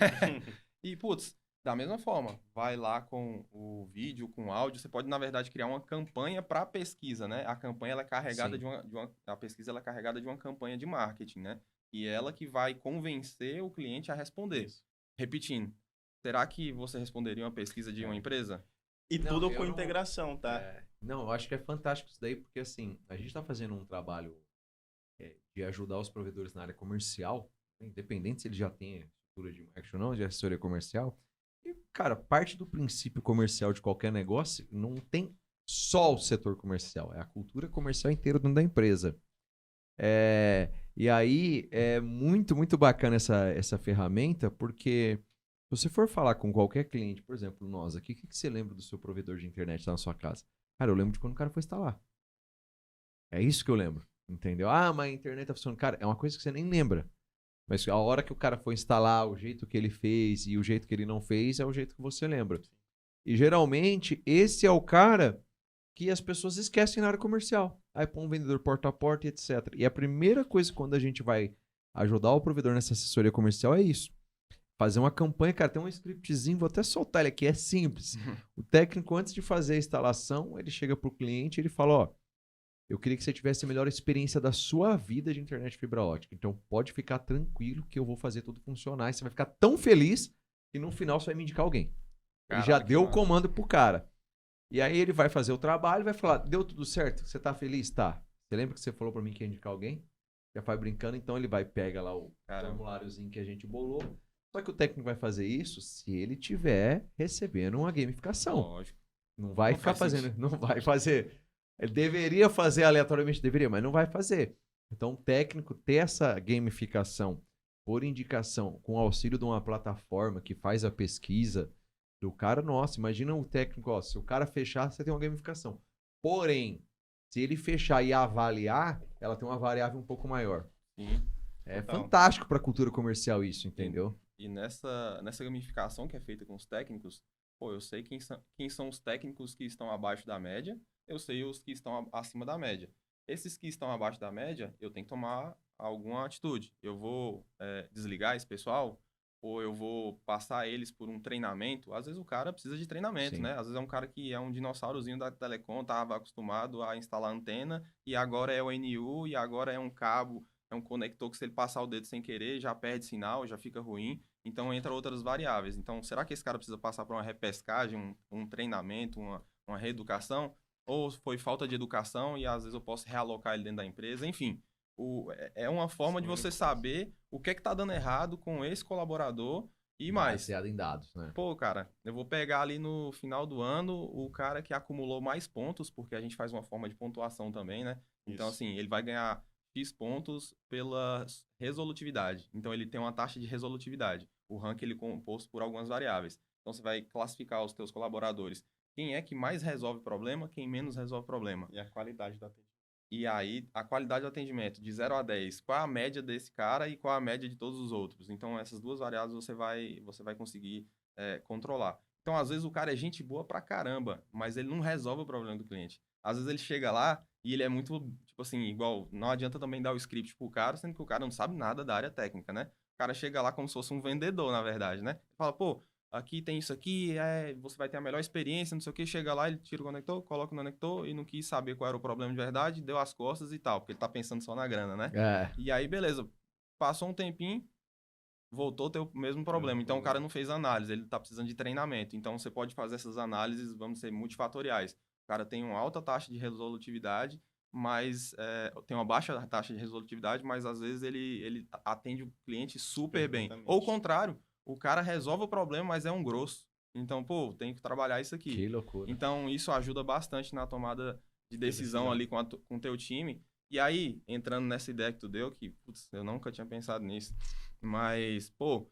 E, putz... Da mesma forma, vai lá com o vídeo, com o áudio, você pode, na verdade, criar uma campanha para pesquisa, né? A campanha ela é carregada a pesquisa ela é carregada de uma campanha de marketing, né? E ela que vai convencer o cliente a responder. Repetindo, será que você responderia uma pesquisa de uma empresa? E tudo com integração, tá? Não, eu acho que é fantástico isso daí, porque assim, a gente está fazendo um trabalho de ajudar os provedores na área comercial, independente se ele já tem estrutura de marketing ou não, de assessoria comercial. E, cara, parte do princípio comercial de qualquer negócio não tem só o setor comercial, é a cultura comercial inteira dentro da empresa. E aí é muito, muito bacana essa ferramenta, porque se você for falar com qualquer cliente, por exemplo, nós aqui, o que você lembra do seu provedor de internet lá na sua casa? Cara, eu lembro de quando o cara foi instalar. É isso que eu lembro, entendeu? Mas a internet tá funcionando. Cara, é uma coisa que você nem lembra. Mas a hora que o cara foi instalar, o jeito que ele fez e o jeito que ele não fez é o jeito que você lembra. E geralmente esse é o cara que as pessoas esquecem na área comercial. Aí põe um vendedor porta a porta e etc. E a primeira coisa quando a gente vai ajudar o provedor nessa assessoria comercial é isso. Fazer uma campanha, cara, tem um scriptzinho, vou até soltar ele aqui, é simples. O técnico, antes de fazer a instalação, ele chega pro cliente e ele fala, ó, eu queria que você tivesse a melhor experiência da sua vida de internet fibra ótica. Então pode ficar tranquilo que eu vou fazer tudo funcionar. E você vai ficar tão feliz que no final você vai me indicar alguém. Ele já deu o comando pro cara. E aí ele vai fazer o trabalho e vai falar, deu tudo certo? Você tá feliz? Tá. Você lembra que você falou pra mim que ia indicar alguém? Já vai brincando, então ele vai pega lá o formuláriozinho que a gente bolou. Só que o técnico vai fazer isso se ele tiver recebendo uma gamificação. Lógico. Não vai ficar fazendo, não vai fazer... Ele deveria fazer aleatoriamente, deveria, mas não vai fazer. Então, o técnico ter essa gamificação por indicação, com auxílio de uma plataforma que faz a pesquisa do cara, nossa, imagina o técnico, ó, se o cara fechar, você tem uma gamificação. Porém, se ele fechar e avaliar, ela tem uma variável um pouco maior. Sim. É fantástico para a cultura comercial isso, entendeu? E nessa gamificação que é feita com os técnicos, pô, eu sei quem são os técnicos que estão abaixo da média, eu sei os que estão acima da média. Esses que estão abaixo da média, eu tenho que tomar alguma atitude. Eu vou desligar esse pessoal, ou eu vou passar eles por um treinamento. Às vezes o cara precisa de treinamento, né? Às vezes é um cara que é um dinossaurozinho da telecom, estava acostumado a instalar antena, e agora é o NU, e agora é um cabo, é um conector que se ele passar o dedo sem querer, já perde sinal, já fica ruim. Então, entra outras variáveis. Então, será que esse cara precisa passar por uma repescagem, um treinamento, uma reeducação? Ou foi falta de educação e às vezes eu posso realocar ele dentro da empresa? Enfim, é uma forma de você saber o que está dando errado com esse colaborador e mais. Baseado em dados, né? Pô, cara, eu vou pegar ali no final do ano o cara que acumulou mais pontos, porque a gente faz uma forma de pontuação também, né? Então, assim, ele vai ganhar X pontos pela resolutividade. Então, ele tem uma taxa de resolutividade. O ranking ele é composto por algumas variáveis. Então, você vai classificar os teus colaboradores. Quem é que mais resolve problema, quem menos resolve problema. E a qualidade do atendimento. E aí, a qualidade do atendimento, de 0 a 10, qual é a média desse cara e qual é a média de todos os outros. Então, essas duas variáveis você vai conseguir controlar. Então, às vezes, o cara é gente boa pra caramba, mas ele não resolve o problema do cliente. Às vezes, ele chega lá e ele é muito, tipo assim, igual, não adianta também dar o script pro cara, sendo que o cara não sabe nada da área técnica, né? O cara chega lá como se fosse um vendedor, na verdade, né? Fala, pô, aqui tem isso aqui, você vai ter a melhor experiência, não sei o que. Chega lá, ele tira o conector, coloca o conector e não quis saber qual era o problema de verdade, deu as costas e tal, porque ele tá pensando só na grana, né? E aí, beleza. Passou um tempinho, voltou a ter o mesmo problema. Então, o cara não fez análise, ele está precisando de treinamento. Então, você pode fazer essas análises, vamos ser multifatoriais. O cara tem uma alta taxa de resolutividade, mas tem uma baixa taxa de resolutividade, mas às vezes ele atende o cliente super bem. Ou o contrário, o cara resolve o problema, mas é um grosso. Então, pô, tem que trabalhar isso aqui. Que loucura. Então, isso ajuda bastante na tomada de decisão ali com o teu time. E aí, entrando nessa ideia que tu deu, que, putz, eu nunca tinha pensado nisso, mas, pô,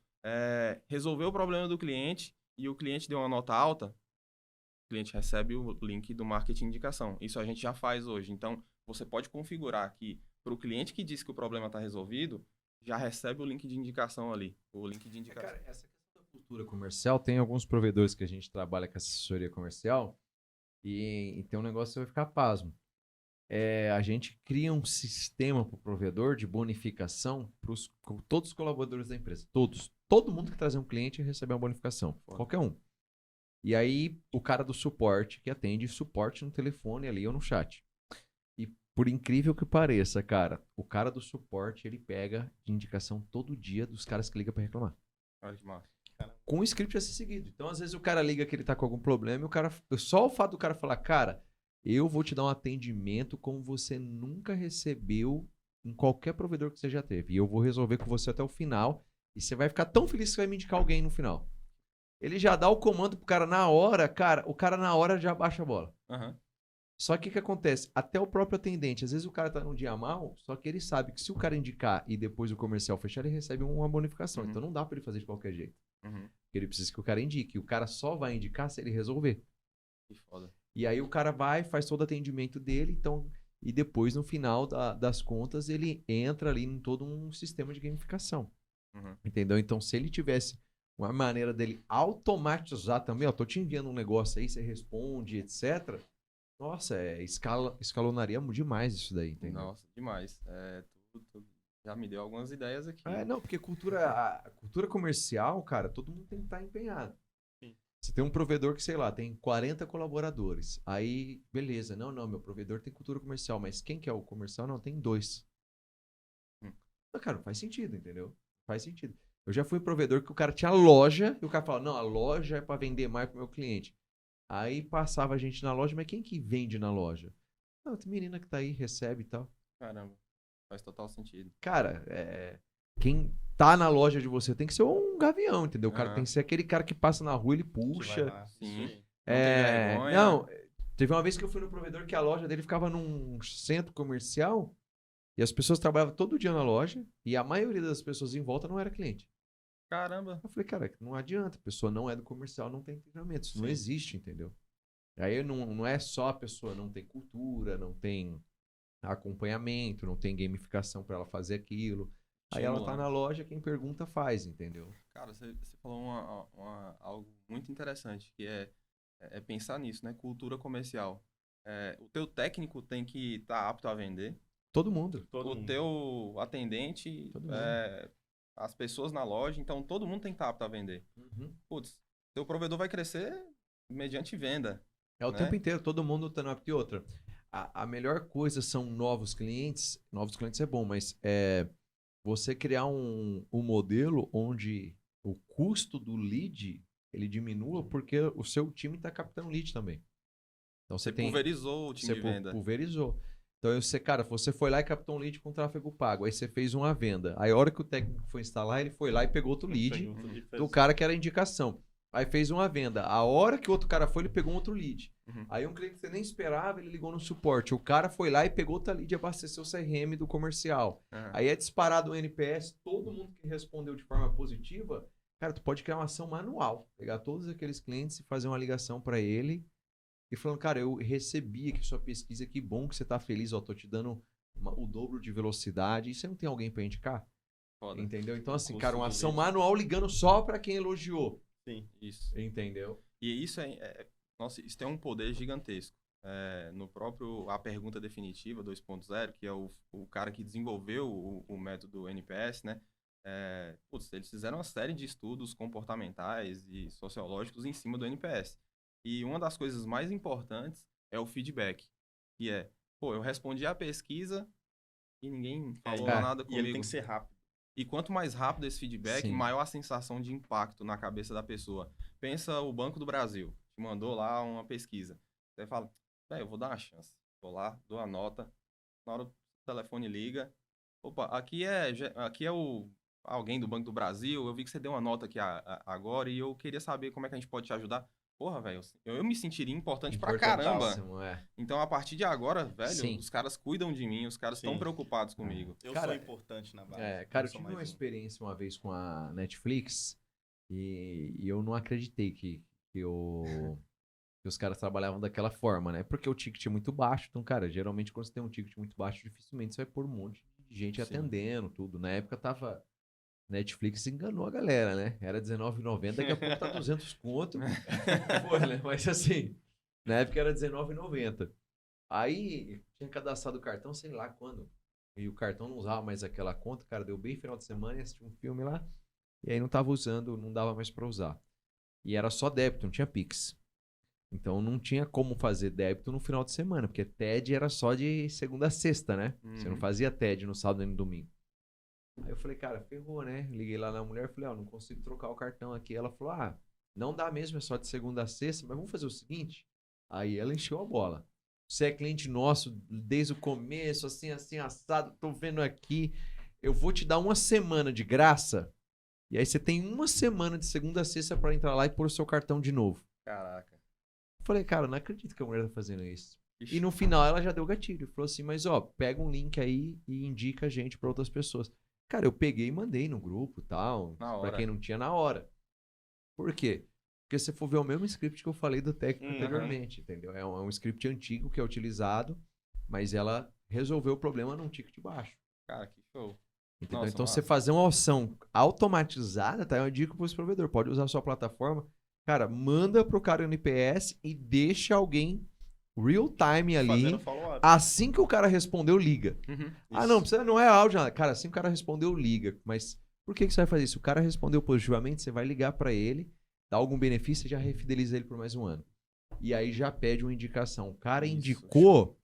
resolver o problema do cliente e o cliente deu uma nota alta, o cliente recebe o link do marketing indicação. Isso a gente já faz hoje. Então, você pode configurar que para o cliente que disse que o problema está resolvido, já recebe o link de indicação ali. O link de indicação. Cara, essa questão da cultura comercial, tem alguns provedores que a gente trabalha com assessoria comercial e tem um negócio que você vai ficar pasmo. A gente cria um sistema para o provedor de bonificação para todos os colaboradores da empresa. Todos. Todo mundo que trazer um cliente recebe uma bonificação. Qualquer um. E aí, o cara do suporte, que atende suporte no telefone ali ou no chat. E por incrível que pareça, cara, o cara do suporte, ele pega de indicação todo dia dos caras que ligam para reclamar. Olha que massa. Com o script a ser seguido. Então, às vezes, o cara liga que ele tá com algum problema e o cara... Só o fato do cara falar, cara, eu vou te dar um atendimento como você nunca recebeu em qualquer provedor que você já teve. E eu vou resolver com você até o final. E você vai ficar tão feliz que você vai me indicar alguém no final. Ele já dá o comando pro cara na hora, cara, o cara na hora já baixa a bola. Uhum. Só que o que acontece? Até o próprio atendente, às vezes o cara tá num dia mal, só que ele sabe que se o cara indicar e depois o comercial fechar, ele recebe uma bonificação. Então não dá pra ele fazer de qualquer jeito. Porque ele precisa que o cara indique. E o cara só vai indicar se ele resolver. Que foda. E aí o cara vai, faz todo o atendimento dele, então... E depois, no final das contas, ele entra ali em todo um sistema de gamificação. Entendeu? Então, se ele tivesse uma maneira dele automatizar também, ó, tô te enviando um negócio aí, você responde, etc. Nossa, escalonaria demais isso daí, entendeu? Nossa, demais. Tu já me deu algumas ideias aqui. Não, porque a cultura comercial, cara, todo mundo tem que estar empenhado. Sim. Você tem um provedor que, sei lá, tem 40 colaboradores. Aí, beleza. Não, meu provedor tem cultura comercial, mas quem que é o comercial? Não, tem 2. Cara, não faz sentido, entendeu? Faz sentido. Eu já fui provedor que o cara tinha loja e o cara falava, não, a loja é para vender mais pro meu cliente. Aí passava a gente na loja, mas quem que vende na loja? Não, tem menina que tá aí, recebe e tal. Caramba, faz total sentido. Cara, quem tá na loja de você tem que ser um gavião, entendeu? O cara tem que ser aquele cara que passa na rua, ele puxa. Sim. Não, teve uma vez que eu fui no provedor que a loja dele ficava num centro comercial e as pessoas trabalhavam todo dia na loja e a maioria das pessoas em volta não era cliente. Caramba. Eu falei, cara, não adianta, a pessoa não é do comercial, não tem treinamento, isso não existe, entendeu? Aí não é só a pessoa não tem cultura, não tem acompanhamento, não tem gamificação para ela fazer aquilo. Aí ela tá na loja, quem pergunta faz, entendeu? Cara, você falou algo muito interessante, que é pensar nisso, né? Cultura comercial. O teu técnico tem que estar apto a vender. Todo mundo. Teu atendente, as pessoas na loja, então todo mundo tem que estar apto a vender. Putz, teu provedor vai crescer mediante venda. O tempo inteiro, todo mundo tá apto. E outra, a melhor coisa são novos clientes. Novos clientes é bom, mas você criar um modelo onde o custo do lead ele diminua porque o seu time está captando lead também. Então você pulverizou o time de venda. Pulverizou. Então, você foi lá e captou um lead com tráfego pago. Aí você fez uma venda. Aí a hora que o técnico foi instalar, ele foi lá e pegou outro lead do cara que era indicação. Aí fez uma venda. A hora que o outro cara foi, ele pegou um outro lead. Aí um cliente que você nem esperava, ele ligou no suporte. O cara foi lá e pegou outra lead e abasteceu o CRM do comercial. Aí é disparado o NPS. Todo mundo que respondeu de forma positiva, cara, tu pode criar uma ação manual. Pegar todos aqueles clientes e fazer uma ligação para ele. E falando, cara, eu recebi aqui sua pesquisa, que bom que você tá feliz, ó, tô te dando o dobro de velocidade. E você não tem alguém para indicar? Foda. Entendeu? Então, assim, cara, uma ação manual ligando só para quem elogiou. Sim, isso. Entendeu? E isso nossa, isso tem um poder gigantesco. No próprio A Pergunta Definitiva 2.0, que é o cara que desenvolveu o método NPS, né? Eles fizeram uma série de estudos comportamentais e sociológicos em cima do NPS. E uma das coisas mais importantes é o feedback, que eu respondi a pesquisa e ninguém falou nada comigo. E ele tem que ser rápido. E quanto mais rápido esse feedback, Sim. maior a sensação de impacto na cabeça da pessoa. Pensa o Banco do Brasil, te mandou lá uma pesquisa. Você fala, eu vou dar uma chance. Vou lá, dou a nota, na hora o telefone liga. Opa, aqui é alguém do Banco do Brasil, eu vi que você deu uma nota aqui agora e eu queria saber como é que a gente pode te ajudar. Porra, velho, eu me sentiria importante pra caramba. Então, a partir de agora, velho, Sim. os caras cuidam de mim, os caras estão preocupados comigo. Eu sou importante na base. Cara, eu tive uma experiência uma vez com a Netflix e eu não acreditei que os caras trabalhavam daquela forma, né? Porque o ticket é muito baixo. Então, cara, geralmente quando você tem um ticket muito baixo, dificilmente você vai pôr um monte de gente atendendo, tudo. Na época tava... Netflix enganou a galera, né? Era R$19,90, daqui a pouco tá 200 conto. Foi, né? Mas assim, na época era R$19,90. Aí, tinha cadastrado o cartão, sei lá quando. E o cartão não usava mais aquela conta, cara, deu bem final de semana e assisti um filme lá. E aí não tava usando, não dava mais pra usar. E era só débito, não tinha Pix. Então não tinha como fazer débito no final de semana, porque TED era só de segunda a sexta, né? Você não fazia TED no sábado e no domingo. Aí eu falei, cara, ferrou, né? Liguei lá na mulher, falei, não consigo trocar o cartão aqui. Ela falou, não dá mesmo, é só de segunda a sexta, mas vamos fazer o seguinte. Aí ela encheu a bola. Você é cliente nosso desde o começo, assim, assado, tô vendo aqui. Eu vou te dar uma semana de graça. E aí você tem uma semana de segunda a sexta pra entrar lá e pôr o seu cartão de novo. Caraca. Eu falei, cara, não acredito que a mulher tá fazendo isso. Ixi. E no final ela já deu gatilho. Falou assim, mas pega um link aí e indica a gente pra outras pessoas. Cara, eu peguei e mandei no grupo e tal, pra quem não tinha na hora. Por quê? Porque se for ver o mesmo script que eu falei do técnico anteriormente, entendeu? É um script antigo que é utilizado, mas ela resolveu o problema num ticket baixo. Cara, que show. Entendeu? Nossa, então, você fazer uma opção automatizada, tá? Eu digo pro provedor, pode usar a sua plataforma. Cara, manda pro cara no NPS e deixa alguém real time ali. Assim que o cara respondeu, liga. Não é áudio. Cara, assim que o cara respondeu, liga. Mas por que você vai fazer isso? Se o cara respondeu positivamente, você vai ligar pra ele, dá algum benefício e já refideliza ele por mais um ano. E aí já pede uma indicação. O cara indicou,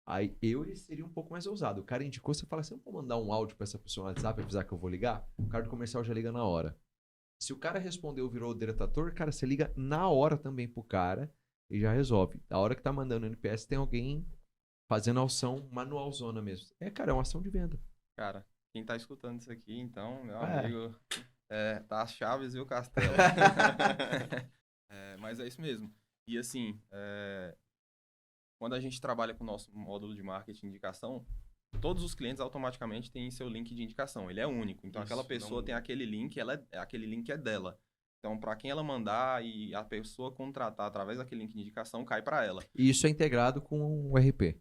aí ele seria um pouco mais ousado. O cara indicou, você fala assim, eu vou mandar um áudio pra essa pessoa no WhatsApp avisar que eu vou ligar? O cara do comercial já liga na hora. Se o cara respondeu, virou o detrator, cara, você liga na hora também pro cara e já resolve. A hora que tá mandando no NPS, tem alguém fazendo a ação manualzona mesmo. Cara, é uma ação de venda. Cara, quem tá escutando isso aqui, então, meu amigo, tá as chaves e o castelo. Mas é isso mesmo. E assim, quando a gente trabalha com o nosso módulo de marketing de indicação, todos os clientes automaticamente têm seu link de indicação. Ele é único. Então, aquela pessoa tem aquele link, aquele link é dela. Então, para quem ela mandar e a pessoa contratar através daquele link de indicação, cai para ela. E isso é integrado com o RP?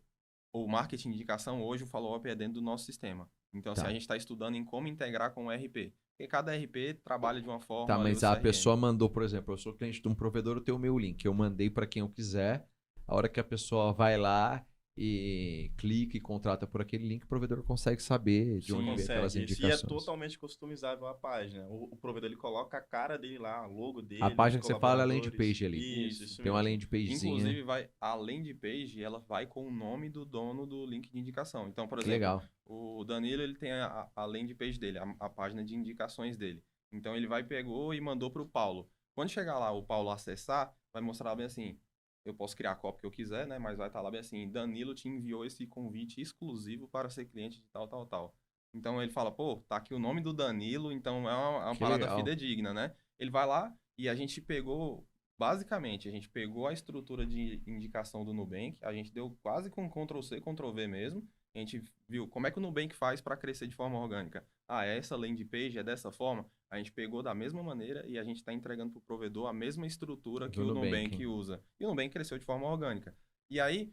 O marketing de indicação, hoje, o follow-up é dentro do nosso sistema. Então, a gente está estudando em como integrar com o RP. Porque cada RP trabalha de uma forma... Tá, mas a pessoa mandou, por exemplo, eu sou cliente de um provedor, eu tenho o meu link. Eu mandei para quem eu quiser. A hora que a pessoa vai lá e clica e contrata por aquele link, o provedor consegue saber de onde vem aquelas indicações. E é totalmente customizável a página. O provedor ele coloca a cara dele lá, o logo dele. A página que você fala é a landing page ali. Isso tem uma landing pagezinha. Inclusive, a landing page, ela vai com o nome do dono do link de indicação. Então, por exemplo, o Danilo, ele tem a landing page dele, a página de indicações dele. Então, ele pegou e mandou para o Paulo. Quando chegar lá, o Paulo acessar, vai mostrar bem assim... Eu posso criar a cópia que eu quiser, né? Mas vai estar lá bem assim, Danilo te enviou esse convite exclusivo para ser cliente de tal, tal, tal. Então ele fala, pô, tá aqui o nome do Danilo, então é uma parada fidedigna, né? Ele vai lá e a gente pegou, basicamente, a gente pegou a estrutura de indicação do Nubank, a gente deu quase com Ctrl+C, Ctrl+V mesmo, a gente viu como é que o Nubank faz para crescer de forma orgânica. Essa landing page é dessa forma? A gente pegou da mesma maneira e a gente está entregando para o provedor a mesma estrutura que o Nubank usa. E o Nubank cresceu de forma orgânica. E aí,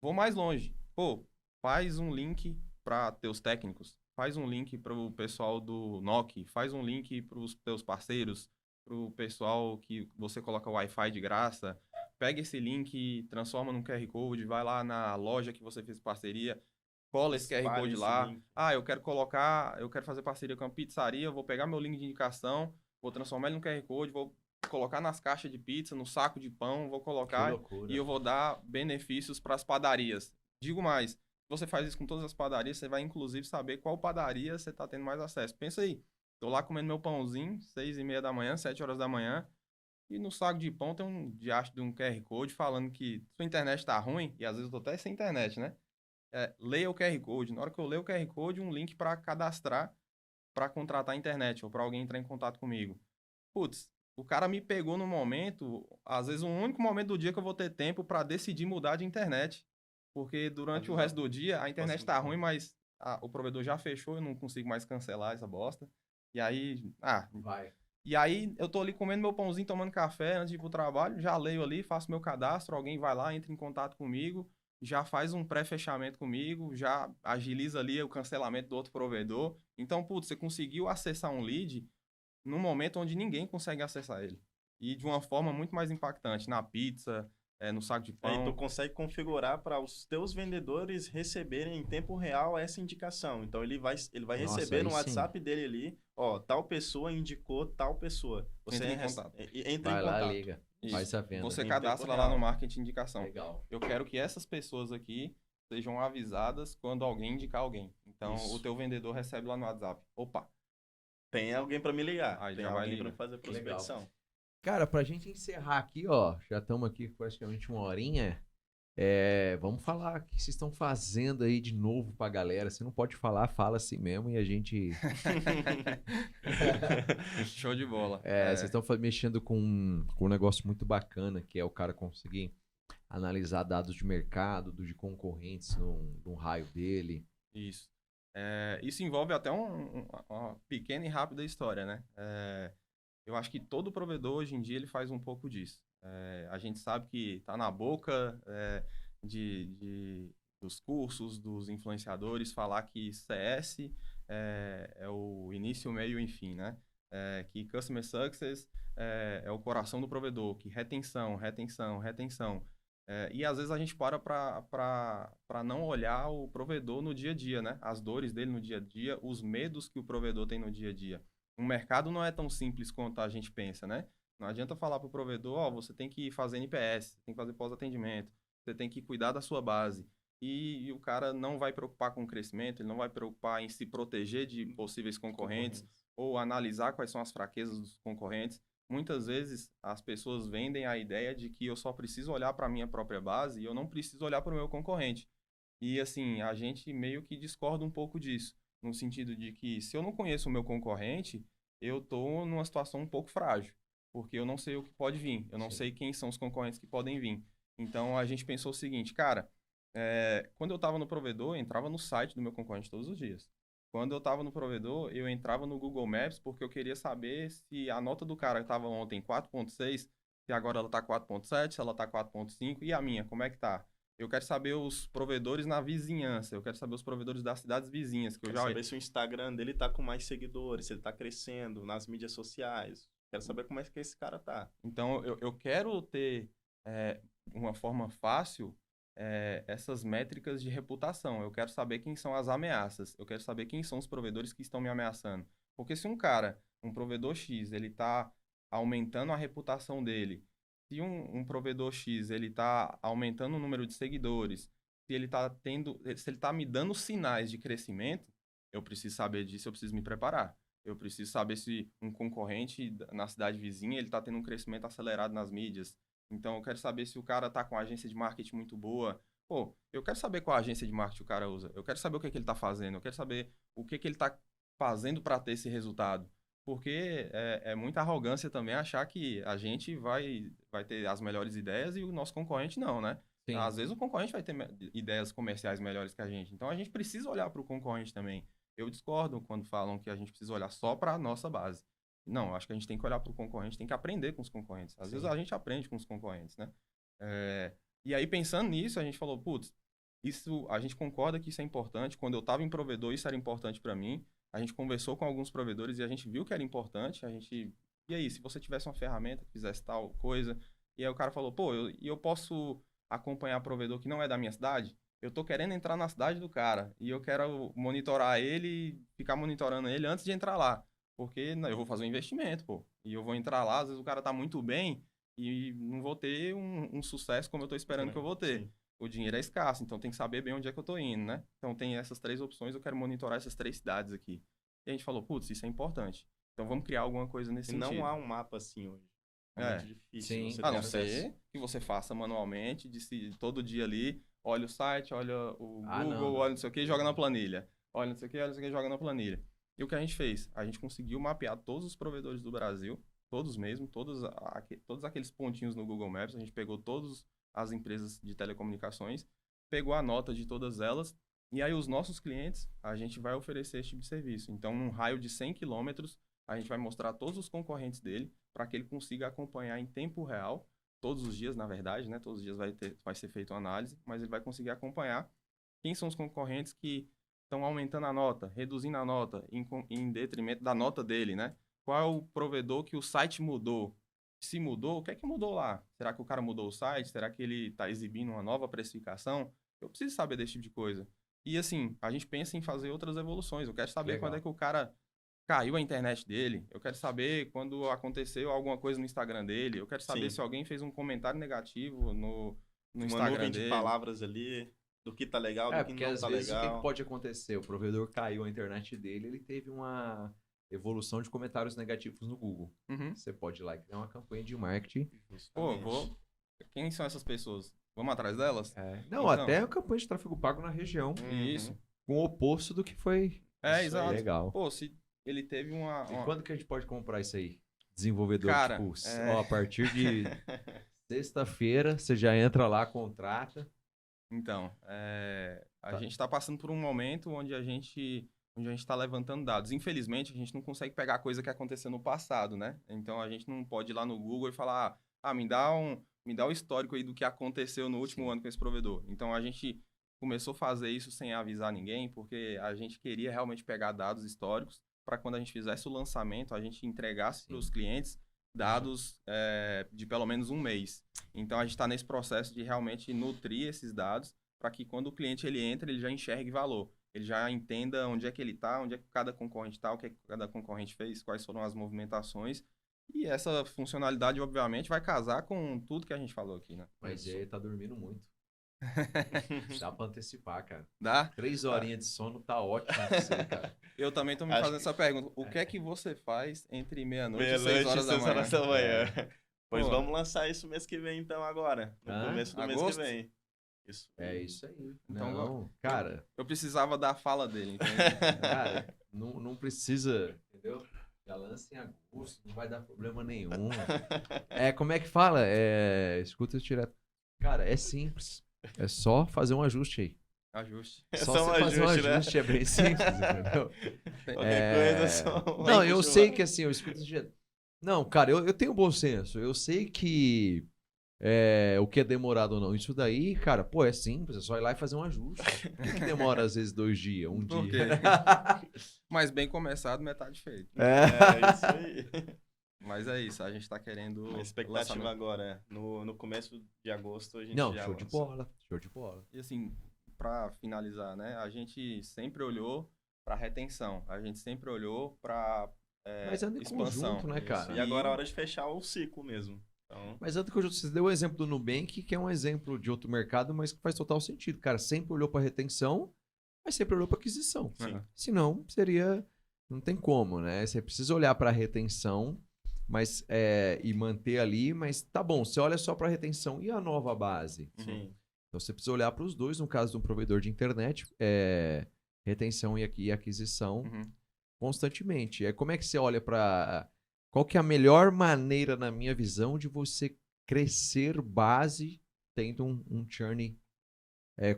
vou mais longe. Pô, faz um link para teus técnicos, faz um link para o pessoal do NOC, faz um link para os teus parceiros, para o pessoal que você coloca Wi-Fi de graça. Pega esse link, transforma num QR Code, vai lá na loja que você fez parceria, cola esse QR Code lá. Eu quero fazer parceria com uma pizzaria, vou pegar meu link de indicação, vou transformar ele no QR Code, vou colocar nas caixas de pizza, no saco de pão, vou colocar e eu vou dar benefícios para as padarias. Digo mais, você faz isso com todas as padarias, você vai inclusive saber qual padaria você tá tendo mais acesso. Pensa aí, tô lá comendo meu pãozinho, 6h30 da manhã, 7 horas da manhã, e no saco de pão tem um diacho de um QR Code falando que sua internet tá ruim, e às vezes eu tô até sem internet, né? Leia o QR Code. Na hora que eu leio o QR Code, um link para cadastrar para contratar a internet ou para alguém entrar em contato comigo. Putz, o cara me pegou no momento, às vezes o único momento do dia que eu vou ter tempo para decidir mudar de internet. Porque durante o resto do dia a internet tá ruim, mas o provedor já fechou, eu não consigo mais cancelar essa bosta. E aí, Vai. E aí eu tô ali comendo meu pãozinho, tomando café antes de ir pro trabalho, já leio ali, faço meu cadastro, alguém vai lá, entra em contato comigo, já faz um pré-fechamento comigo, já agiliza ali o cancelamento do outro provedor. Então, putz, você conseguiu acessar um lead num momento onde ninguém consegue acessar ele. E de uma forma muito mais impactante, na pizza, no saco de pão. Aí tu consegue configurar para os teus vendedores receberem em tempo real essa indicação. Então ele vai receber no WhatsApp dele ali, ó, tal pessoa indicou tal pessoa. Você entra em contato. Entra vai em lá, contato. liga. Isso. Faz a venda. Você cadastra lá no marketing de indicação. Legal. Eu quero que essas pessoas aqui sejam avisadas quando alguém indicar alguém. Então, o teu vendedor recebe lá no WhatsApp. Opa, tem alguém para me ligar. Aí tem já vai alguém para ligar. fazer prospecção. Legal. Cara, pra gente encerrar aqui, ó, já estamos aqui praticamente uma horinha. Vamos falar o que vocês estão fazendo aí de novo pra galera. Você não pode falar, fala assim mesmo e a gente... Show de bola. Vocês estão mexendo com um negócio muito bacana, que é o cara conseguir analisar dados de mercado, de concorrentes num raio dele. Isso. Isso envolve até uma pequena e rápida história, né? Eu acho que todo provedor hoje em dia ele faz um pouco disso. A gente sabe que tá na boca dos cursos, dos influenciadores, falar que CS é o início, o meio e o fim, né? Que Customer Success é o coração do provedor, que retenção. E às vezes a gente para não olhar o provedor no dia a dia, né? As dores dele no dia a dia, os medos que o provedor tem no dia a dia. O mercado não é tão simples quanto a gente pensa, né? Não adianta falar para o provedor, você tem que fazer NPS, você tem que fazer pós-atendimento, você tem que cuidar da sua base. E o cara não vai preocupar com o crescimento, ele não vai preocupar em se proteger de possíveis concorrentes ou analisar quais são as fraquezas dos concorrentes. Muitas vezes as pessoas vendem a ideia de que eu só preciso olhar para a minha própria base e eu não preciso olhar para o meu concorrente. E assim, a gente meio que discorda um pouco disso, no sentido de que se eu não conheço o meu concorrente, eu estou numa situação um pouco frágil, porque eu não sei o que pode vir, eu não sei quem são os concorrentes que podem vir. Então a gente pensou o seguinte, cara, quando eu estava no provedor, eu entrava no site do meu concorrente todos os dias. Quando eu estava no provedor, eu entrava no Google Maps porque eu queria saber se a nota do cara estava ontem 4.6, se agora ela está 4.7, se ela está 4.5, e a minha, como é que tá? Eu quero saber os provedores na vizinhança, eu quero saber os provedores das cidades vizinhas. Quero saber se o Instagram dele tá com mais seguidores, se ele tá crescendo nas mídias sociais. Quero saber como é que esse cara tá. Então, eu quero ter uma forma fácil essas métricas de reputação. Eu quero saber quem são as ameaças. Eu quero saber quem são os provedores que estão me ameaçando. Porque se um provedor X, ele está aumentando a reputação dele, se um provedor X ele está aumentando o número de seguidores, se ele está me dando sinais de crescimento, eu preciso saber disso, eu preciso me preparar. Eu preciso saber se um concorrente na cidade vizinha ele está tendo um crescimento acelerado nas mídias. Então, eu quero saber se o cara está com uma agência de marketing muito boa. Pô, eu quero saber qual agência de marketing o cara usa. Eu quero saber o que ele está fazendo. Eu quero saber o que ele está fazendo para ter esse resultado. Porque é muita arrogância também achar que a gente vai ter as melhores ideias e o nosso concorrente não, né? Sim. Às vezes o concorrente vai ter ideias comerciais melhores que a gente. Então a gente precisa olhar para o concorrente também. Eu discordo quando falam que a gente precisa olhar só para a nossa base. Não, acho que a gente tem que olhar para o concorrente, tem que aprender com os concorrentes. Às vezes a gente aprende com os concorrentes, né? E aí pensando nisso, a gente falou, putz, a gente concorda que isso é importante. Quando eu estava em provedor, isso era importante para mim. A gente conversou com alguns provedores e a gente viu que era importante. E aí, se você tivesse uma ferramenta que fizesse tal coisa? E aí o cara falou, pô, eu posso acompanhar provedor que não é da minha cidade? Eu tô querendo entrar na cidade do cara e eu quero monitorar ele, ficar monitorando ele antes de entrar lá. Porque eu vou fazer um investimento, pô. E eu vou entrar lá, às vezes o cara tá muito bem e não vou ter um sucesso como eu tô esperando que eu vou ter. Sim. o dinheiro é escasso, então tem que saber bem onde é que eu tô indo, né? Então tem essas 3 opções, eu quero monitorar essas 3 cidades aqui. E a gente falou, putz, isso é importante. Então vamos criar alguma coisa nesse sentido. Não há um mapa assim hoje. É muito difícil. Sim. A não ser que você faça manualmente, todo dia ali, olha o site, olha o Google, olha não sei o que, joga na planilha. Olha não sei o que, olha não sei o que, joga na planilha. E o que a gente fez? A gente conseguiu mapear todos os provedores do Brasil, todos mesmo, todos aqueles pontinhos no Google Maps, a gente pegou todas as empresas de telecomunicações, pegou a nota de todas elas, e aí os nossos clientes, a gente vai oferecer esse tipo de serviço. Então, num raio de 100 quilômetros, a gente vai mostrar todos os concorrentes dele, para que ele consiga acompanhar em tempo real, todos os dias, na verdade, né? Todos os dias vai ser feita uma análise, mas ele vai conseguir acompanhar quem são os concorrentes que estão aumentando a nota, reduzindo a nota, em detrimento da nota dele, né? Qual é o provedor que o site mudou? Se mudou, o que é que mudou lá? Será que o cara mudou o site? Será que ele está exibindo uma nova precificação? Eu preciso saber desse tipo de coisa. E assim, a gente pensa em fazer outras evoluções. Eu quero saber quando é que o cara caiu a internet dele. Eu quero saber quando aconteceu alguma coisa no Instagram dele. Eu quero saber se alguém fez um comentário negativo no Instagram nuvem dele. De palavras ali, do que tá legal, do que não às tá vezes, legal. O que pode acontecer? O provedor caiu a internet dele, ele teve uma evolução de comentários negativos no Google. Você pode ir lá e criar uma campanha de marketing. Pô, quem são essas pessoas? Vamos atrás delas? Não, então, até a campanha de tráfego pago na região. Isso. Com o oposto do que foi. Exato. Legal. Pô, se ele teve uma... E quando que a gente pode comprar isso aí? Desenvolvedor, cara, a partir de sexta-feira, você já entra lá, contrata. Então, a gente está passando por um momento onde a gente está levantando dados. Infelizmente, a gente não consegue pegar a coisa que aconteceu no passado, né? Então, a gente não pode ir lá no Google e falar, me dá o histórico aí do que aconteceu no último ano com esse provedor. Então, a gente começou a fazer isso sem avisar ninguém, porque a gente queria realmente pegar dados históricos para quando a gente fizesse o lançamento, a gente entregasse para os clientes dados de pelo menos um mês. Então, a gente está nesse processo de realmente nutrir esses dados para que quando o cliente ele entra, ele já enxergue valor. Ele já entenda onde é que ele está, onde é que cada concorrente está, o que é que cada concorrente fez, quais foram as movimentações. E essa funcionalidade, obviamente, vai casar com tudo que a gente falou aqui, né? Mas aí tá dormindo muito. Dá pra antecipar, cara. Dá? 3 horinhas de sono tá ótimo pra você, cara. Eu também tô me fazendo essa pergunta. O que é que você faz entre meia-noite e 6 horas da manhã? 6 horas da manhã. Pois vamos lançar isso mês que vem, então, agora. No começo do mês que vem. Isso. É isso aí. Então, não, cara... Eu precisava da fala dele, então. Cara, não precisa, entendeu? Já lança em agosto, não vai dar problema nenhum. Como é que fala? Escuta direto. Cara, é simples. É só fazer um ajuste aí. Ajuste. Só você fazer um ajuste, né? É bem simples, entendeu? Qualquer coisa só... Não, eu sei que assim, eu escuto direto. Não, cara, eu tenho bom senso. Eu sei que o que é demorado ou não. Isso daí, cara, pô, é simples. É só ir lá e fazer um ajuste. Por que demora às vezes 2 dias, um dia? Mas bem começado, metade feito. Isso aí. Mas é isso, a gente tá querendo... A expectativa agora no começo de agosto a gente já show de bola, show de bola. E assim, pra finalizar, né, a gente sempre olhou pra retenção, a gente sempre olhou pra Mas anda em expansão. Conjunto, né, cara? E agora é hora de fechar o ciclo mesmo. Então... Mas anda em conjunto, você deu o exemplo do Nubank, que é um exemplo de outro mercado, mas que faz total sentido. Cara, sempre olhou pra retenção, mas sempre olhou pra aquisição. Sim. Senão, seria... Não tem como, né? Você precisa olhar pra retenção, mas e manter ali, mas tá bom, você olha só para retenção e a nova base. Sim. Então você precisa olhar para os dois, no caso de um provedor de internet, retenção e aquisição constantemente. Como é que você olha para... Qual que é a melhor maneira, na minha visão, de você crescer base tendo um churn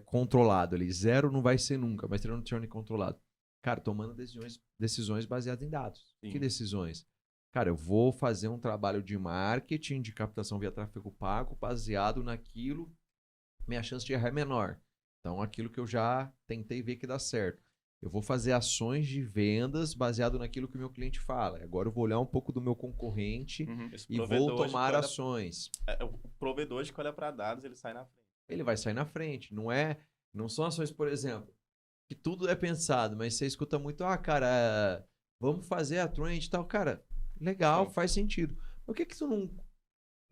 controlado ali? 0 não vai ser nunca, mas tendo um churn controlado. Cara, tomando decisões baseadas em dados. Sim. Que decisões? Cara, eu vou fazer um trabalho de marketing, de captação via tráfego pago, baseado naquilo, minha chance de errar é menor. Então, aquilo que eu já tentei ver que dá certo. Eu vou fazer ações de vendas baseado naquilo que o meu cliente fala. Agora eu vou olhar um pouco do meu concorrente e vou tomar ações. O provedor que olha para dados, ele sai na frente. Ele vai sair na frente. Não são ações, por exemplo, que tudo é pensado, mas você escuta muito, cara, vamos fazer a trend e tal. Cara, legal, faz sentido. Por que tu não...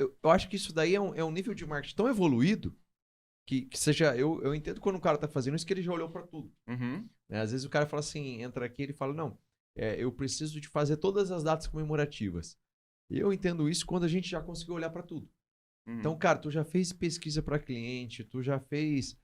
Eu acho que isso daí é um nível de marketing tão evoluído que seja... Eu entendo quando o cara tá fazendo isso, que ele já olhou para tudo. Uhum. Né? Às vezes o cara fala assim, entra aqui, ele fala, não, eu preciso de fazer todas as datas comemorativas. E eu entendo isso quando a gente já conseguiu olhar para tudo. Então, cara, tu já fez pesquisa para cliente, tu já fez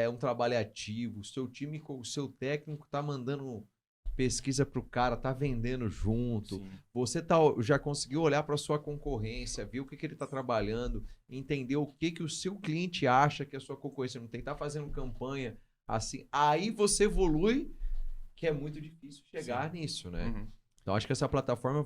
um trabalho ativo, o seu time, o seu técnico tá mandando pesquisa pro cara, tá vendendo junto. Sim. Você já conseguiu olhar para sua concorrência, ver o que ele tá trabalhando, entender o que o seu cliente acha que a sua concorrência não tem, tá fazendo campanha assim. Aí você evolui, que é muito difícil chegar nisso, né? Uhum. Então, acho que essa plataforma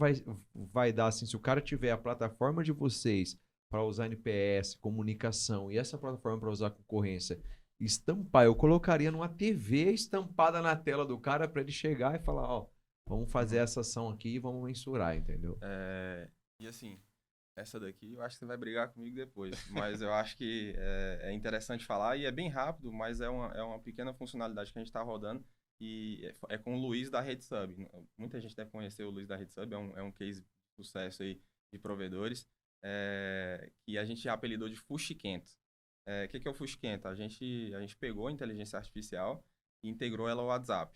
vai dar, assim, se o cara tiver a plataforma de vocês para usar NPS, comunicação, e essa plataforma para usar concorrência, estampar, eu colocaria numa TV estampada na tela do cara para ele chegar e falar, ó, vamos fazer essa ação aqui e vamos mensurar, entendeu? E assim, essa daqui eu acho que você vai brigar comigo depois, mas eu acho que é interessante falar e é bem rápido, mas é uma pequena funcionalidade que a gente está rodando. E é com o Luiz da RedSub. Muita gente deve conhecer o Luiz da RedSub, é um case de sucesso aí de provedores, que a gente apelidou de Fuxiquento. O que é o Fuxiquento? A gente pegou a inteligência artificial e integrou ela ao WhatsApp.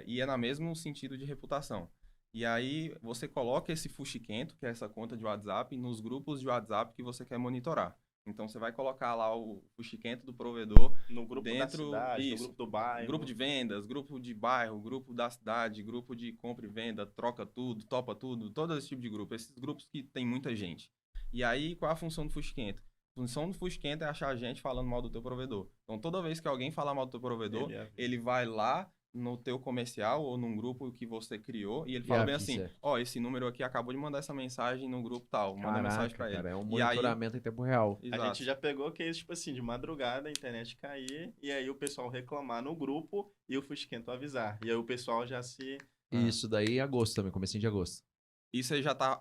E é no mesmo sentido de reputação. E aí você coloca esse Fuxiquento, que é essa conta de WhatsApp, nos grupos de WhatsApp que você quer monitorar. Então, você vai colocar lá o fuxiquento do provedor no grupo dentro, da cidade, no grupo do bairro. Grupo de vendas, grupo de bairro, grupo da cidade, grupo de compra e venda, troca tudo, topa tudo, todo esse tipo de grupo. Esses grupos que tem muita gente. E aí, qual é a função do fuxiquento? A função do fuxiquento é achar a gente falando mal do teu provedor. Então, toda vez que alguém falar mal do teu provedor, ele vai lá no teu comercial ou num grupo que você criou e ele fala bem assim, esse número aqui acabou de mandar essa mensagem no grupo tal, manda mensagem pra ele. Cara, é um monitoramento em tempo real. Exato. A gente já pegou case, tipo assim, de madrugada, a internet cair, e aí o pessoal reclamar no grupo e o Fuxiquento avisar. E aí o pessoal já se... Isso daí em agosto também, comecinho de agosto. Isso aí já tá...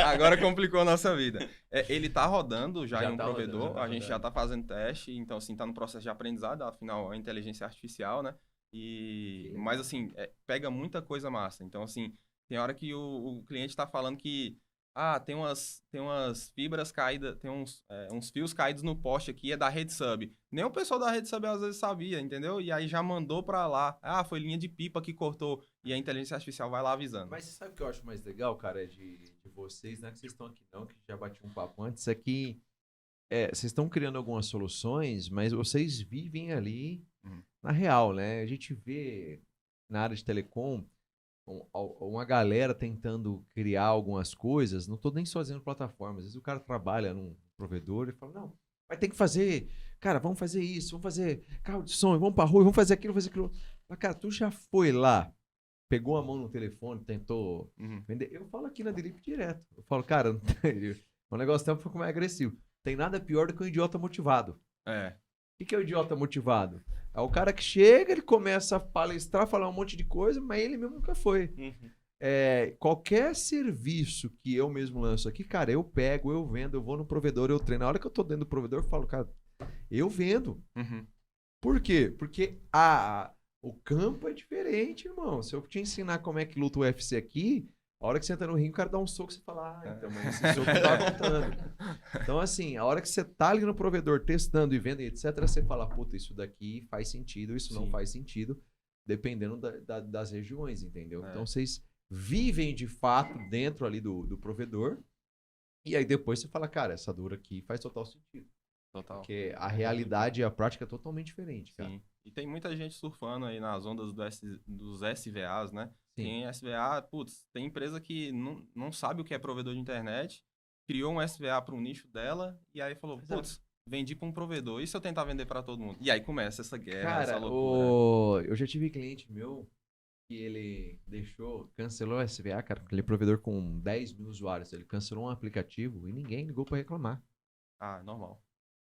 Agora complicou a nossa vida. Ele tá rodando já em um provedor, a gente já tá fazendo teste, então assim, tá no processo de aprendizado, afinal, a inteligência artificial, né? Mas assim, pega muita coisa massa. Então assim, tem hora que o cliente tá falando que tem umas fibras caídas, tem uns fios caídos no poste aqui, é da RedSub. Nem o pessoal da RedSub às vezes sabia, entendeu? E aí já mandou pra lá. Foi linha de pipa que cortou. E a inteligência artificial vai lá avisando. Mas você sabe o que eu acho mais legal, cara, de vocês, não é que vocês estão aqui não, que já bati um papo antes, é que vocês estão criando algumas soluções, mas vocês vivem ali na real, né? A gente vê na área de telecom uma galera tentando criar algumas coisas, não tô nem só dizendo plataformas, às vezes o cara trabalha num provedor e fala, não, vai ter que fazer, cara, vamos fazer isso, vamos fazer carro de som, vamos pra rua, vamos fazer aquilo, Mas, cara, tu já foi lá, pegou a mão no telefone, tentou vender. Eu falo aqui na Delip direto. Eu falo, cara, o negócio tá um pouco mais agressivo. Tem nada pior do que um idiota motivado. O que é o idiota motivado? É o cara que chega, ele começa a palestrar, falar um monte de coisa, mas ele mesmo nunca foi. Qualquer serviço que eu mesmo lanço aqui, cara, eu pego, eu vendo, eu vou no provedor, eu treino. Na hora que eu tô dentro do provedor, eu falo, cara, eu vendo. Por quê? Porque o campo é diferente, irmão. Se eu te ensinar como é que luta o UFC aqui, a hora que você entra no ringue, o cara dá um soco e você fala, então, mas esse soco não tá voltando. Então, assim, a hora que você tá ali no provedor testando e vendo, etc., você fala, puta, isso daqui faz sentido, isso não faz sentido, dependendo das regiões, entendeu? Então, vocês vivem de fato dentro ali do provedor, e aí depois você fala, cara, essa dor aqui faz total sentido. Total. Porque a realidade e a prática é totalmente diferente, cara. Sim. E tem muita gente surfando aí nas ondas dos SVAs, né? Sim. Tem SVA, tem empresa que não sabe o que é provedor de internet, criou um SVA para um nicho dela, e aí falou, vendi para um provedor, e se eu tentar vender para todo mundo? E aí começa essa guerra, cara, essa loucura. Eu já tive cliente meu que ele cancelou o SVA, cara, aquele provedor com 10 mil usuários, ele cancelou um aplicativo e ninguém ligou para reclamar. Normal.